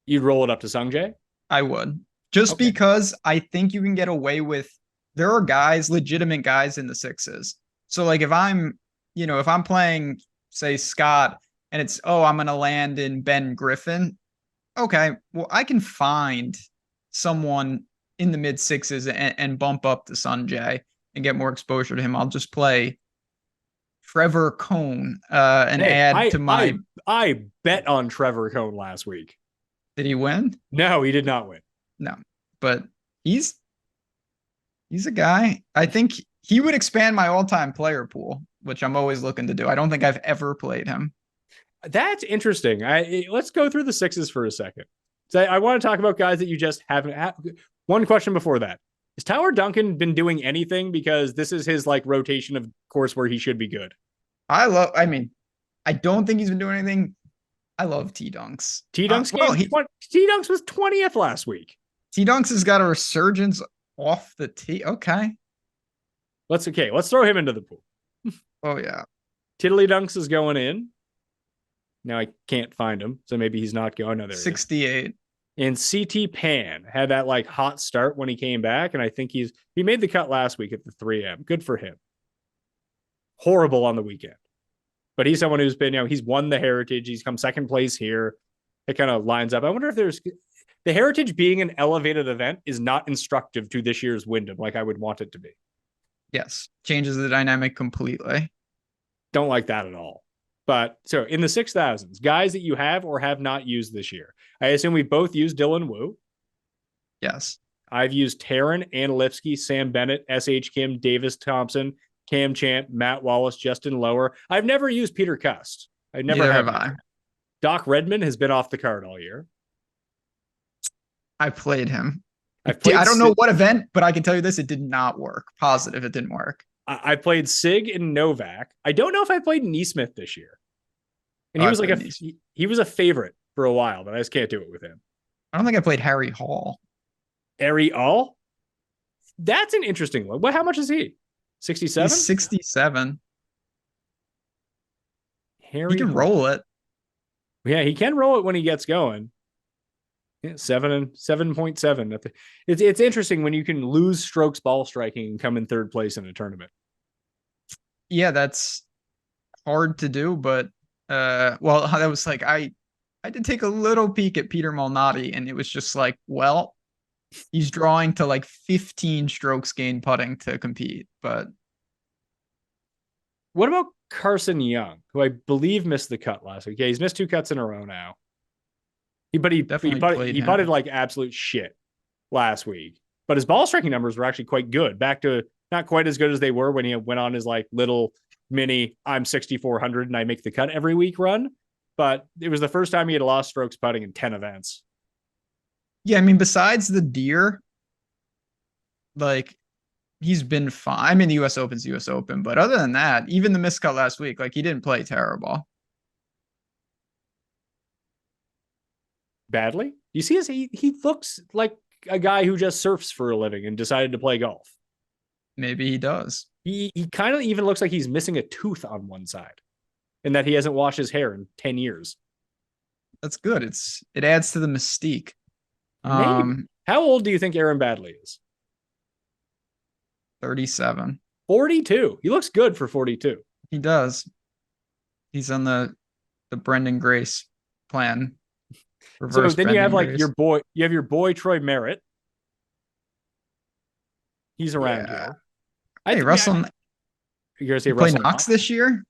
You'd roll it up to Sungjae? I would. Just because I think you can get away with, there are guys, legitimate guys in the 6s. So like if I'm playing, say, Scott, and it's, I'm going to land in Ben Griffin. Okay, well, I can find someone in the mid 6s and bump up to Sungjae and get more exposure to him. I'll just play Trevor Cone I bet on Trevor Cone last week. Did he win? No, he did not win. No, but he's a guy. I think he would expand my all-time player pool, which I'm always looking to do. I don't think I've ever played him. That's interesting. Let's go through the 6s for a second. So I want to talk about guys that you just haven't had. One question before that. Has Tyler Duncan been doing anything? Because this is his like rotation of course where he should be good. I mean, I don't think he's been doing anything. I love T Dunks. T Dunks T Dunks was 20th last week. T Dunks has got a resurgence off the tee. Okay. Let's throw him into the pool. Oh yeah. Tiddly Dunks is going in. Now I can't find him, so maybe he's not going. No, there 68. And CT Pan had that like hot start when he came back, and I think he made the cut last week at the 3M. Good for him. Horrible on the weekend, but he's someone who's been, he's won the Heritage. He's come second place here. It kind of lines up. I wonder if the Heritage being an elevated event is not instructive to this year's Wyndham like I would want it to be. Yes, changes the dynamic completely. Don't like that at all. But so in the 6,000s, guys that you have or have not used this year, I assume we both used Dylan Wu. Yes. I've used Taryn, Ann Lipsky, Sam Bennett, S.H. Kim, Davis Thompson, Cam Champ, Matt Wallace, Justin Lower. I've never used Peter Cust. Neither have I. Doc Redman has been off the card all year. I played him. I don't know what event, but I can tell you this: it did not work. Positive, it didn't work. I played Sig and Novak. I don't know if I played Neesmith this year. And he was like he was a favorite for a while, but I just can't do it with him. I don't think I played Harry Hall. Harry Hall? That's an interesting one. How much is he? 67? He's 67. Harry he can Hall. Roll it. Yeah, he can roll it when he gets going. Yeah, 7.7. It's interesting when you can lose strokes ball striking and come in third place in a tournament. Yeah, that's hard to do, but well, that was like I did take a little peek at Peter Malnati, and it was just like, well, he's drawing to like 15 strokes gain putting to compete. But what about Carson Young, who I believe missed the cut last week? Yeah, he's missed 2 cuts in a row now. He putted like absolute shit last week, but his ball striking numbers were actually quite good. Back to not quite as good as they were when he went on his like little mini I'm 6,400 and I make the cut every week run. But it was the first time he had lost strokes putting in 10 events. Yeah, I mean, besides the deer, like he's been fine. I mean, the U.S. Open's the U.S. Open, but other than that, even the miscut last week, like he didn't play terrible. Badly? You see, he looks like a guy who just surfs for a living and decided to play golf. Maybe he does. He kind of even looks like he's missing a tooth on one side, and that he hasn't washed his hair in 10 years. That's good. It adds to the mystique. How old do you think Aaron Badley is? 37. 42. He looks good for 42. He does. He's on the Brendan Grace plan. So then you have like your boy Troy Merritt. He's around here. Hey, Russell. You're gonna say play Russell Knox this year?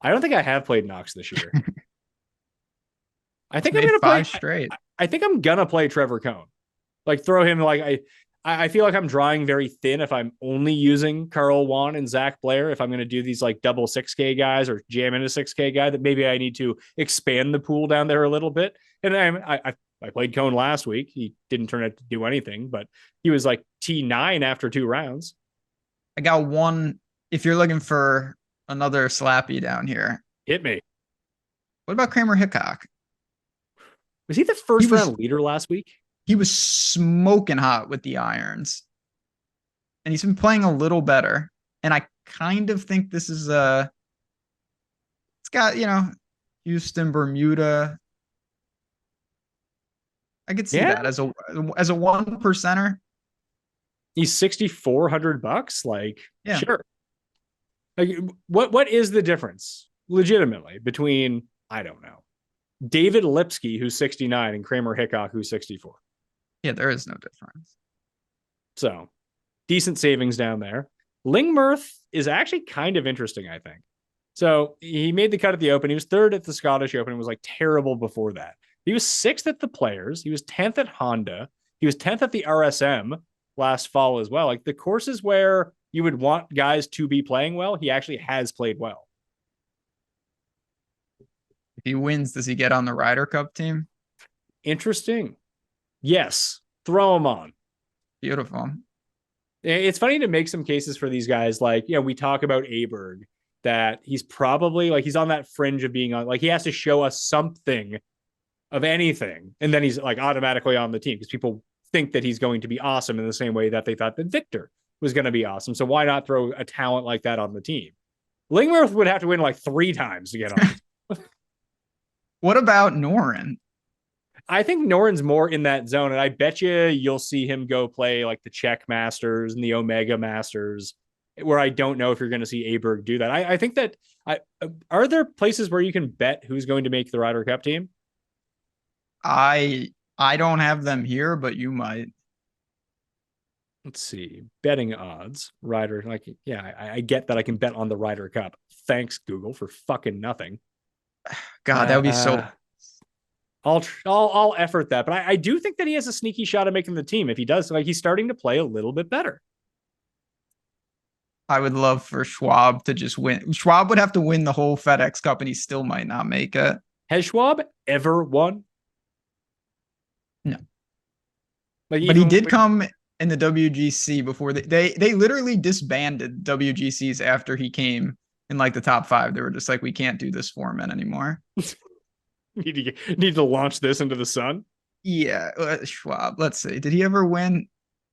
I don't think I have played Knox this year. I think I'm gonna play 5 straight. I think I'm gonna play Trevor Cohn. Like throw him like I feel like I'm drawing very thin if I'm only using Carl Wan and Zach Blair. If I'm going to do these like double 6K guys or jam in a 6K guy, that maybe I need to expand the pool down there a little bit. And I played Cohn last week. He didn't turn out to do anything, but he was like T9 after 2 rounds. I got one. If you're looking for another slappy down here, hit me. What about Kramer Hickok? Was he the first round leader last week? He was smoking hot with the irons, and he's been playing a little better. And I kind of think this is it's got, Houston, Bermuda. I could see that as a 1%er. He's $6,400. Like, yeah. Sure. Like, what is the difference legitimately between, I don't know, David Lipsky, who's 69, and Kramer Hickok, who's 64? Yeah, there is no difference. So decent savings down there. Lingmerth is actually kind of interesting, I think. So he made the cut at the Open. He was 3rd at the Scottish Open. It was like terrible before that. He was 6th at the Players. He was 10th at Honda. He was 10th at the RSM last fall as well. Like the courses where you would want guys to be playing well, he actually has played well. If he wins, does he get on the Ryder Cup team? Interesting. Yes, throw him on. Beautiful. It's funny to make some cases for these guys. Like, we talk about Aberg, that he's probably like, he's on that fringe of being on, like, he has to show us something of anything. And then he's like automatically on the team because people think that he's going to be awesome in the same way that they thought that Victor was going to be awesome. So why not throw a talent like that on the team? Lingworth would have to win like 3 times to get on. What about Noren? I think Noren's more in that zone, and I bet you'll see him go play like the Czech Masters and the Omega Masters, where I don't know if you're going to see Aberg do that. I think that are there places where you can bet who's going to make the Ryder Cup team? I don't have them here, but you might. Let's see. Betting odds. Ryder, like, yeah, I get that I can bet on the Ryder Cup. Thanks, Google, for fucking nothing. God, that would be so. I'll effort that, but I do think that he has a sneaky shot at making the team if he does. Like, he's starting to play a little bit better. I would love for Schwab to just win. Schwab would have to win the whole FedEx Cup, and he still might not make it. Has Schwab ever won? No. Like, but he did come in the WGC before they literally disbanded WGCs after he came in like the top 5. They were just like, we can't do this format anymore. need to launch this into the sun. Yeah, Schwab. Let's see. Did he ever win?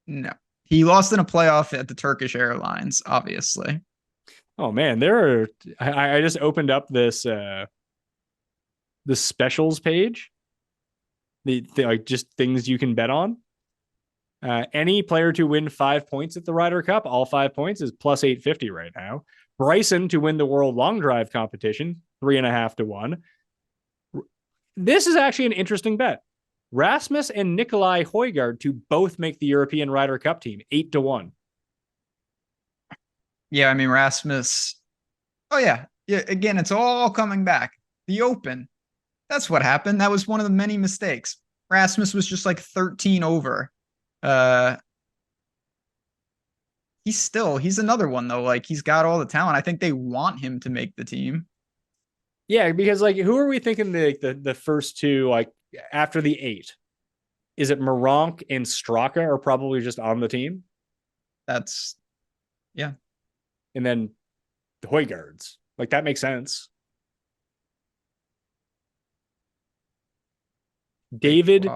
No. He lost in a playoff at the Turkish Airlines, obviously. Oh man, I just opened up this the specials page. The like just things you can bet on. Any player to win 5 points at the Ryder Cup, all 5 points is plus 850 right now. Bryson to win the World Long Drive competition, 3.5 to 1. This is actually an interesting bet. Rasmus and Nikolai Højgaard to both make the European Ryder Cup team, 8 to 1. Yeah, I mean, Rasmus. Oh, yeah. Yeah. Again, it's all coming back. The Open. That's what happened. That was one of the many mistakes. Rasmus was just like 13 over. He's another one, though. Like, he's got all the talent. I think they want him to make the team. Yeah, because like, who are we thinking the first two, like after the 8? Is it Moronk and Straka are probably just on the team? Yeah. And then the Højgaards. Like, that makes sense. David.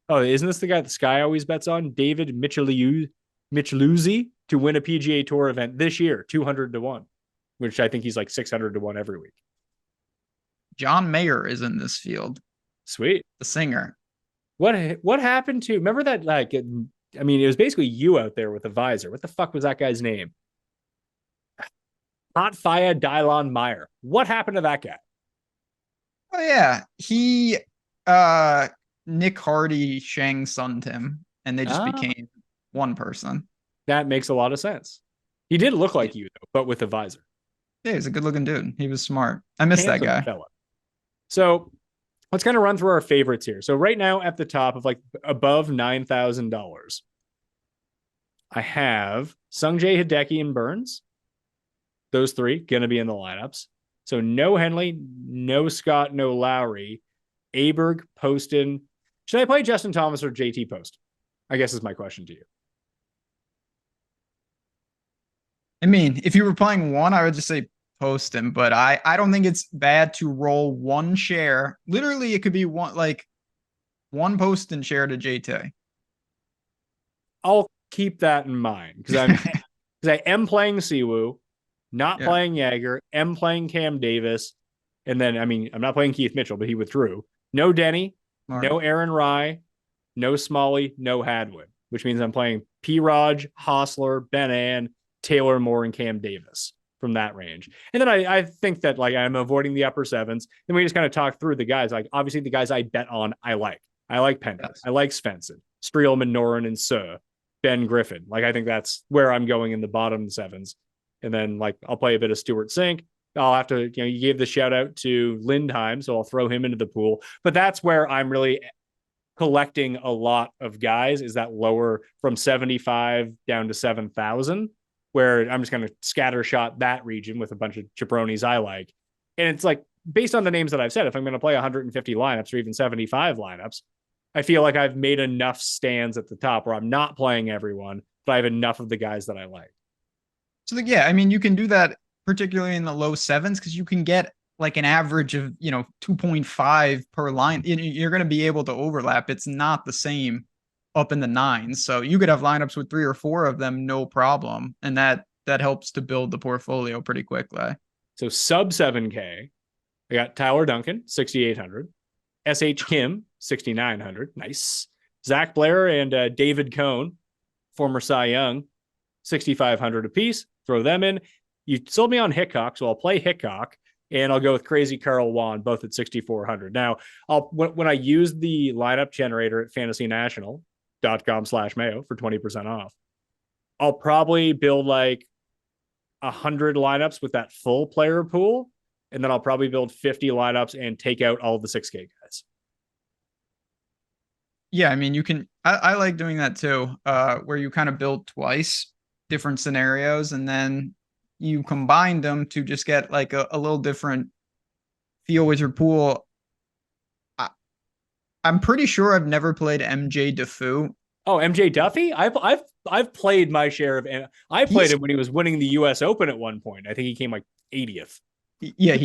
Oh, isn't this the guy that Sky always bets on? David Micheluzzi to win a PGA Tour event this year, 200 to 1, which I think he's like 600 to 1 every week. John Mayer is in this field. Sweet. The singer. What happened to, remember that, like, I mean, it was basically you out there with a visor. What the fuck was that guy's name? Hot Fire Dylon Meyer. What happened to that guy? Oh, yeah. He, Nick Hardy Shang Sunned him, and they just became one person. That makes a lot of sense. He did look like you, though, but with a visor. Yeah, he's a good looking dude. He was smart. I miss that guy. Fella. So let's kind of run through our favorites here. So right now at the top of like above $9,000, I have Sungjae, Hideki, and Burns. Those 3 going to be in the lineups. So no Henley, no Scott, no Lowry, Aberg, Poston. Should I play Justin Thomas or JT Post? I guess is my question to you. I mean, if you were playing one, I would just say post him, but I don't think it's bad to roll one share. Literally, it could be one post and share to JT. I'll keep that in mind because I am playing Siwoo, not playing Jagger, am playing Cam Davis, and then I mean I'm not playing Keith Mitchell, but he withdrew. No Denny, no Aaron Rye, no Smalley, no Hadwin, which means I'm playing P. Raj, Hostler, Ben Ann, Taylor Moore, and Cam Davis from that range. And then I think that like I'm avoiding the upper 7s. Then we just kind of talk through the guys. Like obviously the guys I bet on, I like Penn. Yes. I like Svensson, Streelman, Noren, and Suh, Ben Griffin. Like I think that's where I'm going in the bottom 7s. And then like I'll play a bit of Stuart Sink. I'll have to, you gave the shout out to Lindheim, so I'll throw him into the pool. But that's where I'm really collecting a lot of guys, is that lower from 75 down to 7,000. Where I'm just going to scatter shot that region with a bunch of jabronis I like. And it's like, based on the names that I've said, if I'm going to play 150 lineups or even 75 lineups, I feel like I've made enough stands at the top where I'm not playing everyone, but I have enough of the guys that I like. So yeah, I mean, you can do that particularly in the low sevens because you can get like an average of 2.5 per line. You're going to be able to overlap. It's not the same up in the nines, so you could have lineups with 3 or 4 of them, no problem, and that helps to build the portfolio pretty quickly. So sub 7K, I got Tyler Duncan 6,800, SH Kim 6,900, nice. Zach Blair and David Cohn, former Cy Young, 6,500 apiece. Throw them in. You sold me on Hickok, so I'll play Hickok, and I'll go with Crazy Carl Wan, both at 6,400. Now, when I use the lineup generator at fantasynational.com/Mayo for 20% off, I'll probably build like 100 lineups with that full player pool, and then I'll probably build 50 lineups and take out all the 6K guys. Yeah, I mean, you can. I like doing that too, where you kind of build twice different scenarios, and then you combine them to just get like a little different feel with your pool. I'm pretty sure I've never played MJ Defoe. Oh, MJ Duffy? I've played my share of. I played him when he was winning the U.S. Open at one point. I think he came like 80th. Yeah,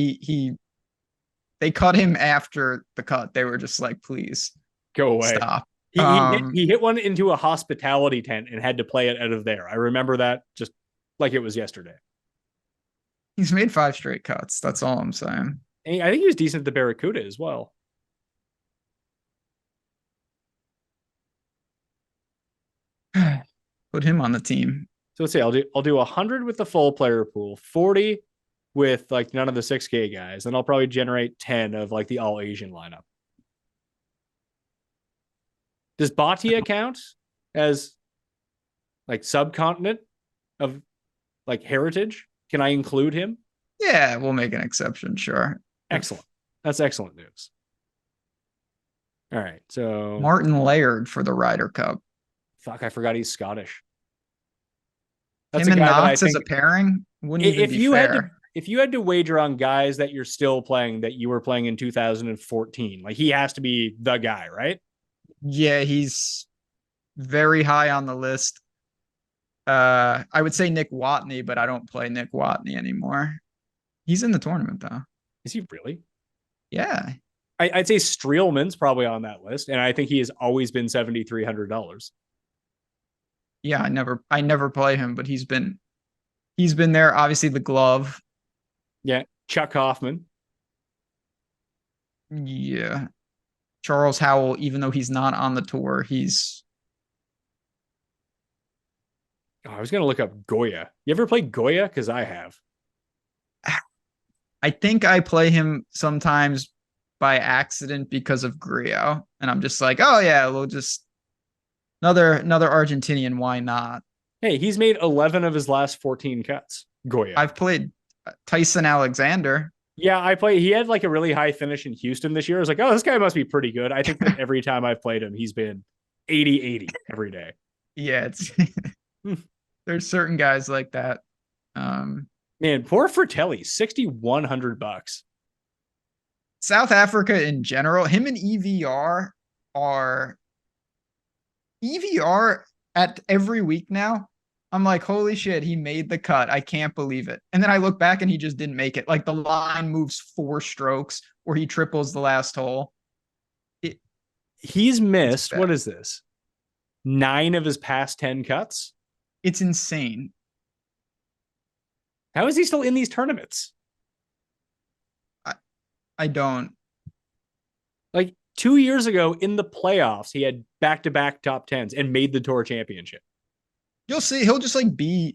they cut him after the cut. They were just like, please go away. Stop. He hit one into a hospitality tent and had to play it out of there. I remember that just like it was yesterday. He's made 5 straight cuts. That's all I'm saying. And I think he was decent at the Barracuda as well. Put him on the team. So let's see. I'll do 100 with the full player pool, 40 with like none of the 6K guys, and I'll probably generate 10 of like the all Asian lineup. Does Bhatia count as like subcontinent of like heritage? Can I include him? Yeah, we'll make an exception. Sure. Excellent. That's excellent news. All right. So Martin Laird for the Ryder Cup. Fuck, I forgot he's Scottish. That's him and Knox as a pairing wouldn't even be fair. If you had to wager on guys that you're still playing that you were playing in 2014, like he has to be the guy, right? Yeah, he's very high on the list. I would say Nick Watney, but I don't play Nick Watney anymore. He's in the tournament though. Is he really? Yeah. I'd say Streelman's probably on that list, and I think he has always been $7,300. Yeah, I never play him, but he's been there. Obviously, the glove. Yeah, Chuck Hoffman. Yeah, Charles Howell. Even though he's not on the tour, he's. Oh, I was gonna look up Goya. You ever play Goya? Because I have. I think I play him sometimes by accident because of Griot, and I'm just like, oh yeah, we'll just another Argentinian. Why not? Hey, he's made 11 of his last 14 cuts. Goya. I've played Tyson Alexander. Yeah, he had like a really high finish in Houston this year. I was like, oh, this guy must be pretty good. I think that every time I've played him, he's been 80-80 every day. Yeah, it's there's certain guys like that. Man, poor Fratelli, $6,100. South Africa in general, him and EVR at every week now. I'm like, holy shit, he made the cut. I can't believe it. And then I look back and he just didn't make it. Like the line moves 4 strokes or he triples the last hole. He's missed, what is this? 9 of his past 10 cuts? It's insane. How is he still in these tournaments? I don't. Like 2 years ago in the playoffs, he had back-to-back top 10s and made the tour championship. You'll see. He'll just like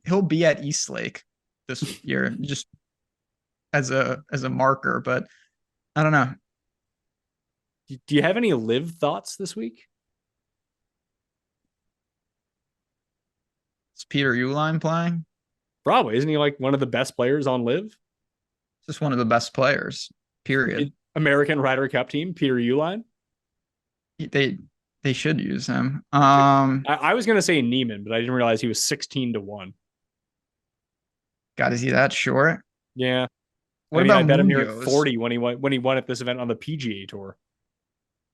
he'll be at Eastlake this year, just as a marker. But I don't know. Do you have any live thoughts this week? Is Peter Uihlein playing? Probably. Isn't he like one of the best players on live? Just one of the best players. Period. American Ryder Cup team, Peter Uihlein. They should use him. I was gonna say Neiman, but I didn't realize he was 16-1. God, is he that short? Yeah. What about I bet him Munoz? near 40 when he won at this event on the PGA Tour.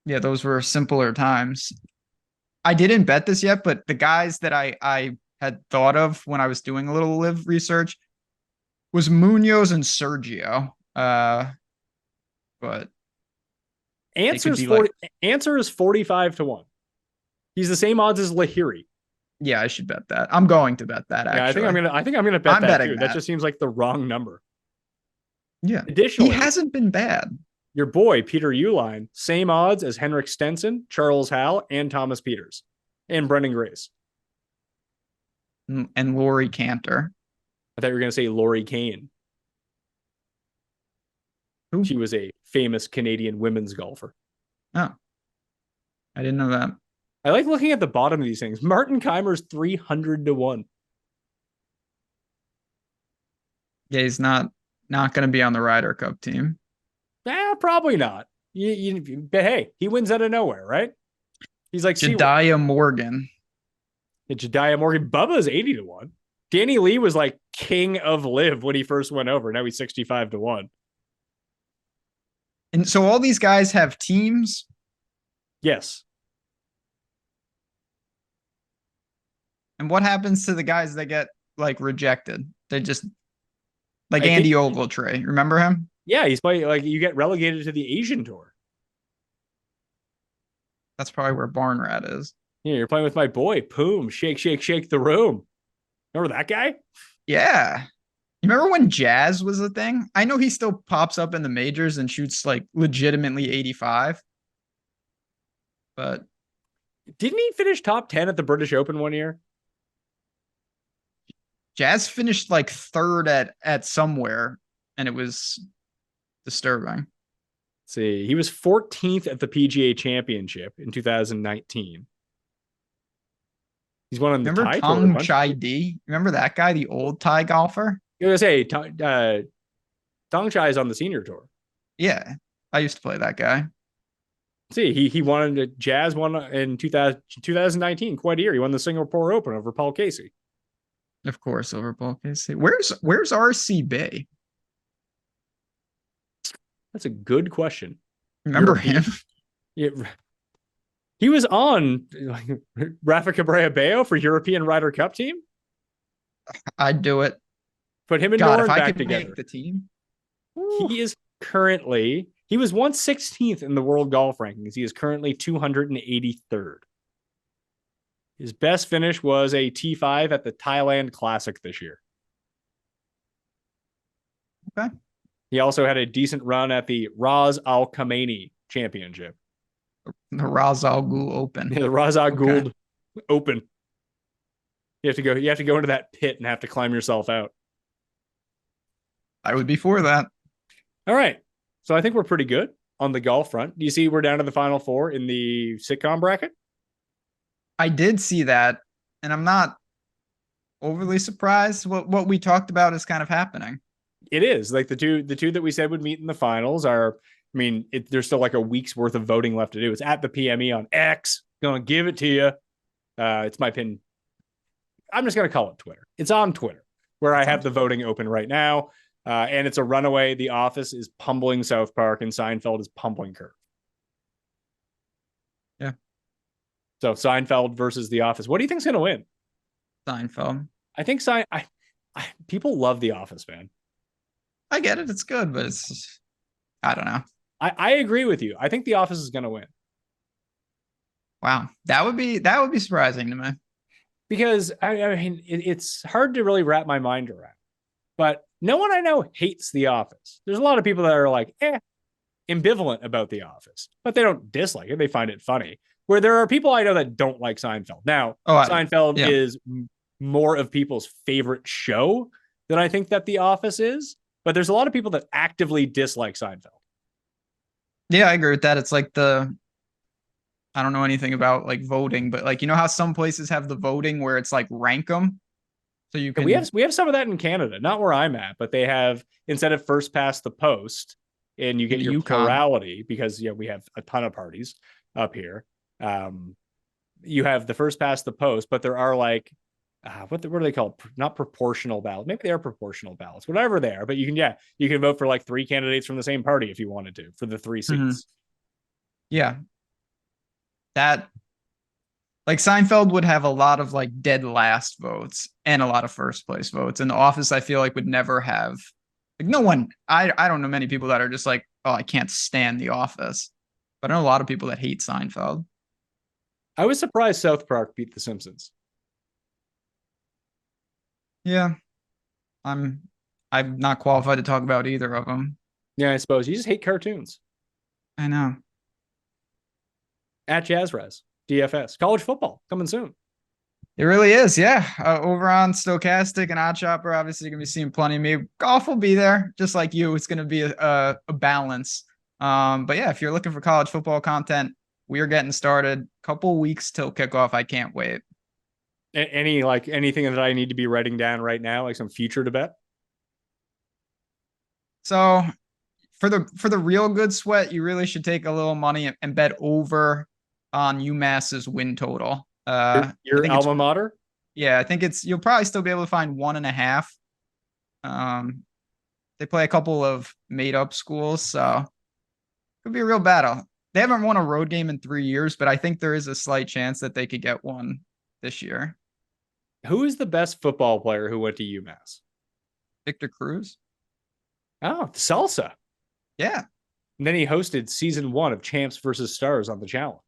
Yeah, those were simpler times. I didn't bet this yet, but the guys that I had thought of when I was doing a little live research was Munoz and Sergio. But they could Answer's be 40, like, answer is 45 to 1. He's the same odds as Lahiri. yeah, I should bet that. I'm going to bet that Yeah, actually. I think I'm gonna bet I'm that betting too. That that. just seems like the wrong number. Yeah. He Additionally, hasn't been bad. your boy Peter Uline, same odds as Henrik Stenson, Charles Howell, and Thomas Peters, and Brendan Grace. And Lori Cantor. I thought you were gonna say Lori Kane. Who? She was a famous Canadian women's golfer. Oh. I didn't know that. I like looking at the bottom of these things. Martin Keimer's 300 to 1. Yeah, he's not going to be on the Ryder Cup team. Probably not. But hey, he wins out of nowhere, right? He's like Jediah Morgan. Jediah Morgan. Bubba's 80 to 1. Danny Lee was like king of live when he first went over. Now he's 65 to 1. And so all these guys have teams. Yes. And what happens to the guys that get like rejected? They just like Andy Ogletree. Remember him? Yeah, he's playing like you get relegated to the Asian tour. That's probably where Barnrat is. Yeah, you're playing with my boy, Poom. Shake, shake, shake the room. Remember that guy? Yeah. You remember when Jazz was a thing? I know he still pops up in the majors and shoots like legitimately 85. But didn't he finish top 10 at the British Open one year? Jazz finished like third at somewhere, and it was disturbing. Let's see, he was 14th at the PGA Championship in 2019. He's one on the Remember Thai Tong tour. Chai D? Remember that guy, the old Thai golfer? I was gonna say, Tong Chai is on the senior tour. Yeah, I used to play that guy. See, he won Jazz won in 2019, quite a year. He won the Singapore Open over Paul Casey. Of course, over Paul Casey. Where's RCB? That's a good question. Remember him? Yeah, he was on Rafa Cabrera Bayo for European Ryder Cup team. I'd do it. Put him and God, Noren if I back could together. make the team. He is currently, he was once 16th in the world golf rankings. He is currently 283rd. His best finish was a T5 at the Thailand Classic this year. Okay. He also had a decent run at the Ras Al Khaimani Championship. The Ras Al Ghul Open. Yeah, the Ras Al Ghul Open. You have to go into that pit and have to climb yourself out. I would be for that. All right. So I think we're pretty good on the golf front. Do you see we're down to the final four in the sitcom bracket? I did see that, and I'm not overly surprised. What we talked about is kind of happening. It is like the two that we said would meet in the finals are. I mean, there's still like a week's worth of voting left to do. It's at the PME on X. Gonna give it to you. It's my pin. I'm just gonna call it Twitter. It's on Twitter where I have the voting open right now, and it's a runaway. The Office is pummeling South Park, and Seinfeld is pummeling Curve. Yeah. So Seinfeld versus The Office. What do you think's gonna win? Seinfeld. I think people love The Office, man. I get it. It's good, but it's I don't know. I agree with you. I think The Office is going to win. Wow, that would be surprising to me. Because I mean, it's hard to really wrap my mind around. But no one I know hates The Office. There's a lot of people that are like, ambivalent about The Office, but they don't dislike it. They find it funny. Where there are people I know that don't like Seinfeld. Now, Seinfeld is more of people's favorite show than I think that The Office is. But there's a lot of people that actively dislike Seinfeld. Yeah, I agree with that. It's like I don't know anything about like voting, but like, you know how some places have the voting where it's like rank them? So you can. We have some of that in Canada, not where I'm at, but they have, instead of first past the post, and you get your plurality, because we have a ton of parties up here. You have the first past the post, but there are like, what are they called? Not proportional ballots. Maybe they are proportional ballots, whatever they are. But you can vote for like 3 candidates from the same party if you wanted to for the 3 seats. Mm-hmm. Yeah. That like Seinfeld would have a lot of like dead last votes and a lot of first place votes. And The Office, I feel like would never have like no one. I don't know many people that are just like, oh, I can't stand The Office, but I know a lot of people that hate Seinfeld. I was surprised South Park beat The Simpsons. Yeah, I'm I'm not qualified to talk about either of them. Yeah, I suppose you just hate cartoons. I know. At JazzRez, DFS, college football coming soon. It really is, yeah. Over on Stochastic and OddsShopper, obviously, you're gonna be seeing plenty of me. Golf will be there, just like you. It's gonna be a balance. But yeah, if you're looking for college football content, we are getting started. Couple weeks till kickoff. I can't wait. Any like anything that I need to be writing down right now, like some future to bet? So for the real good sweat, you really should take a little money and bet over on UMass's win total. I Your think it's alma mater? yeah, I think it's you'll probably still be able to find 1.5. They play a couple of made up schools, so could be a real battle. They haven't won a road game in 3 years, but I think there is a slight chance that they could get one this year. Who is the best football player who went to UMass? Victor Cruz? Oh, Salsa. Yeah, And then he hosted season 1 of Champs versus Stars on the Challenge.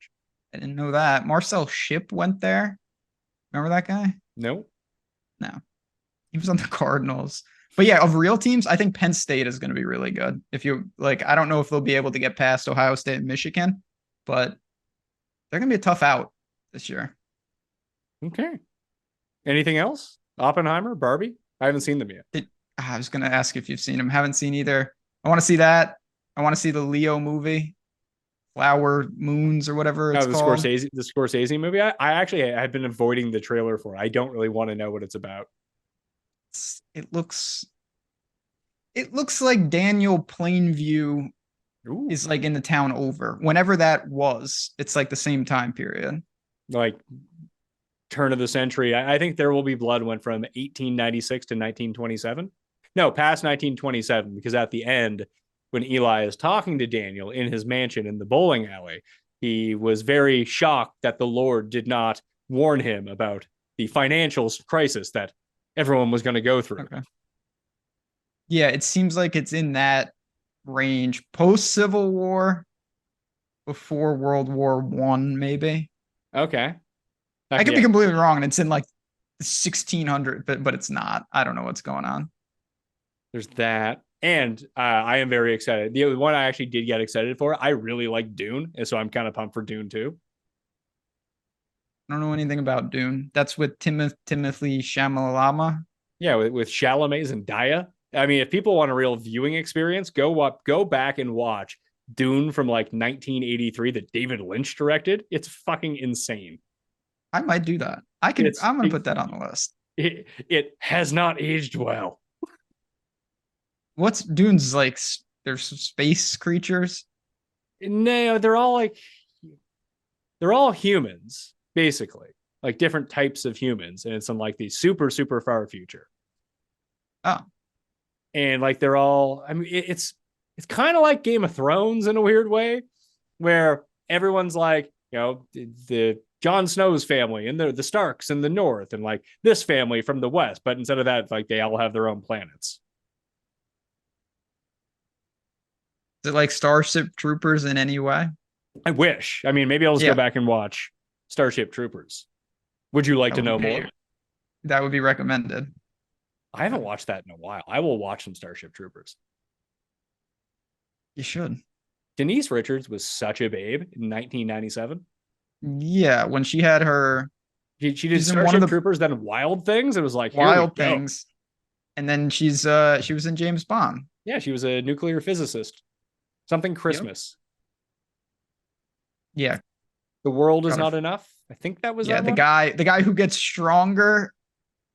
I didn't know that. Marcel Ship went there. Remember that guy? No. No, he was on the Cardinals. But yeah, of real teams, I think Penn State is going to be really good. If you like, I don't know if they'll be able to get past Ohio State and Michigan, but they're going to be a tough out this year. Okay. Anything else? Oppenheimer, Barbie? I haven't seen them yet. I was going to ask if you've seen them. Haven't seen either. I want to see that. I want to see the Leo movie, Flower Moons or whatever it's called. The Scorsese movie. I actually have been avoiding the trailer for it. I don't really want to know what it's about. It looks like Daniel Plainview Ooh. is like in the town over. Whenever that was, it's like the same time period. Like turn of the century. I think There Will Be Blood went from 1896 to 1927. No, past 1927, because at the end, when Eli is talking to Daniel in his mansion in the bowling alley, he was very shocked that the Lord did not warn him about the financial crisis that everyone was going to go through. Okay. Yeah, it seems like it's in that range. Post Civil War, before World War One, maybe. Okay. I could be completely wrong, and it's in like 1600, but it's not. I don't know what's going on. There's that. And I am very excited. The one I actually did get excited for, I really like Dune, and so I'm kind of pumped for Dune too. I don't know anything about Dune. That's with Timothy Chalamet. Yeah, with Chalamet and Daya. I mean, if people want a real viewing experience, go back and watch Dune from like 1983 that David Lynch directed. It's fucking insane. I might do that. I'm gonna put that on the list. It has not aged well. What's Dune's like? There's space creatures. No, they're all humans, basically, like different types of humans, and it's in like the super, super far future. Oh, and like they're all, I mean, it's kind of like Game of Thrones in a weird way, where everyone's like, you know, the Jon Snow's family and the Starks in the north, and like this family from the west, but instead of that, like they all have their own planets. is it like Starship Troopers in any way? I wish. I mean, maybe I'll just go back and watch Starship Troopers. Would you like to know more? That would be recommended. I haven't watched that in a while. I will watch some Starship Troopers. You should. Denise Richards was such a babe in 1997. Yeah, when she had her, she did Starship Troopers, then Wild Things. It was like Wild Things, and then she was in James Bond. Yeah, she was a nuclear physicist. Something Christmas. Yep. Yeah, The World Is Not Enough. I think that was the guy who gets stronger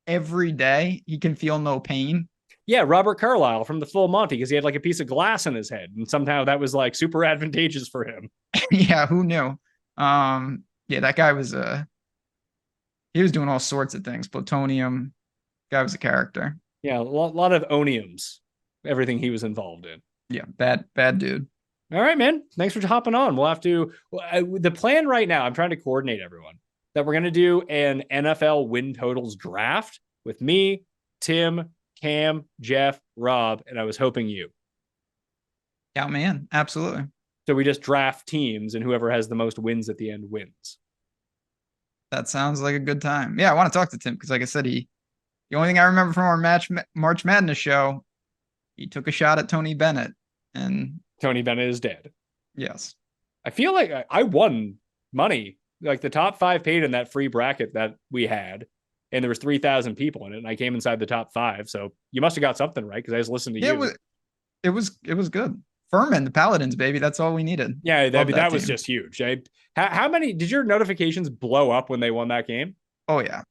every day. He can feel no pain. Yeah, Robert Carlyle from the Full Monty, because he had like a piece of glass in his head, and somehow that was like super advantageous for him. Yeah, who knew? Yeah, that guy was he was doing all sorts of things. Plutonium. Guy was a character. Yeah, a lot of oniums. Everything he was involved in. Yeah, bad dude. All right, man. Thanks for hopping on. We'll have to. The plan right now, I'm trying to coordinate everyone that we're going to do an NFL win totals draft with me, Tim, Cam, Jeff, Rob, and I was hoping you. Yeah, man. Absolutely. So we just draft teams, and whoever has the most wins at the end wins. That sounds like a good time. Yeah, I want to talk to Tim because, like I said, the only thing I remember from our March Madness show, he took a shot at Tony Bennett, and Tony Bennett is dead. yes, I feel like I won money. Like the top 5 paid in that free bracket that we had, and there was 3,000 people in it, and I came inside the top 5. So you must have got something right because I just listened to you. It was good. Furman, the Paladins, baby. That's all we needed. Yeah, that was team. just huge. How many did your notifications blow up when they won that game? Oh yeah,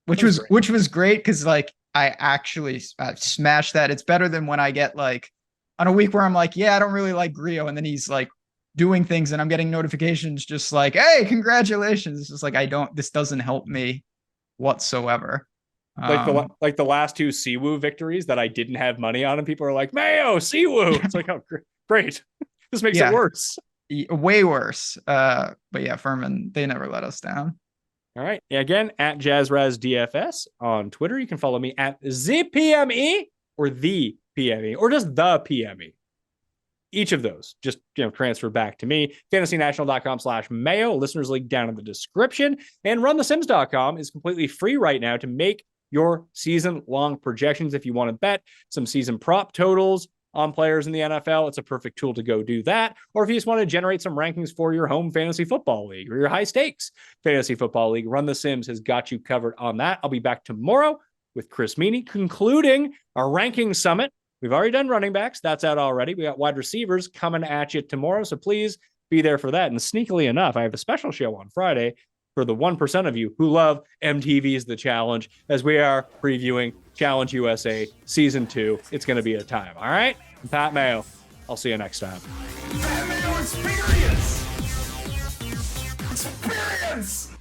which was great because like I actually smashed that. It's better than when I get like on a week where I'm like, yeah, I don't really like Grio, and then he's like doing things, and I'm getting notifications just like, hey, congratulations. It's just like this doesn't help me whatsoever. Like the last 2 Siwoo victories that I didn't have money on, and people are like, Mayo, Siwoo. It's like, oh, great. This makes it worse. Way worse. But yeah, Furman, they never let us down. All right. Again, at JazzRazDFS on Twitter. You can follow me at ZPME or the PME or just the PME. Each of those just transfer back to me. FantasyNational.com/Mayo. Listeners link down in the description. And RunTheSims.com is completely free right now to make your season-long projections. If you want to bet some season prop totals on players in the NFL, it's a perfect tool to go do that. Or if you just want to generate some rankings for your home fantasy football league or your high-stakes fantasy football league, Run the Sims has got you covered on that. I'll be back tomorrow with Chris Meany, concluding our ranking summit. We've already done running backs. That's out already. We got wide receivers coming at you tomorrow, so please be there for that. And sneakily enough, I have a special show on Friday for the 1% of you who love MTV's The Challenge, as we are previewing Challenge USA Season 2. It's going to be a time, all right? I'm Pat Mayo. I'll see you next time. Pat Mayo Experience! Experience!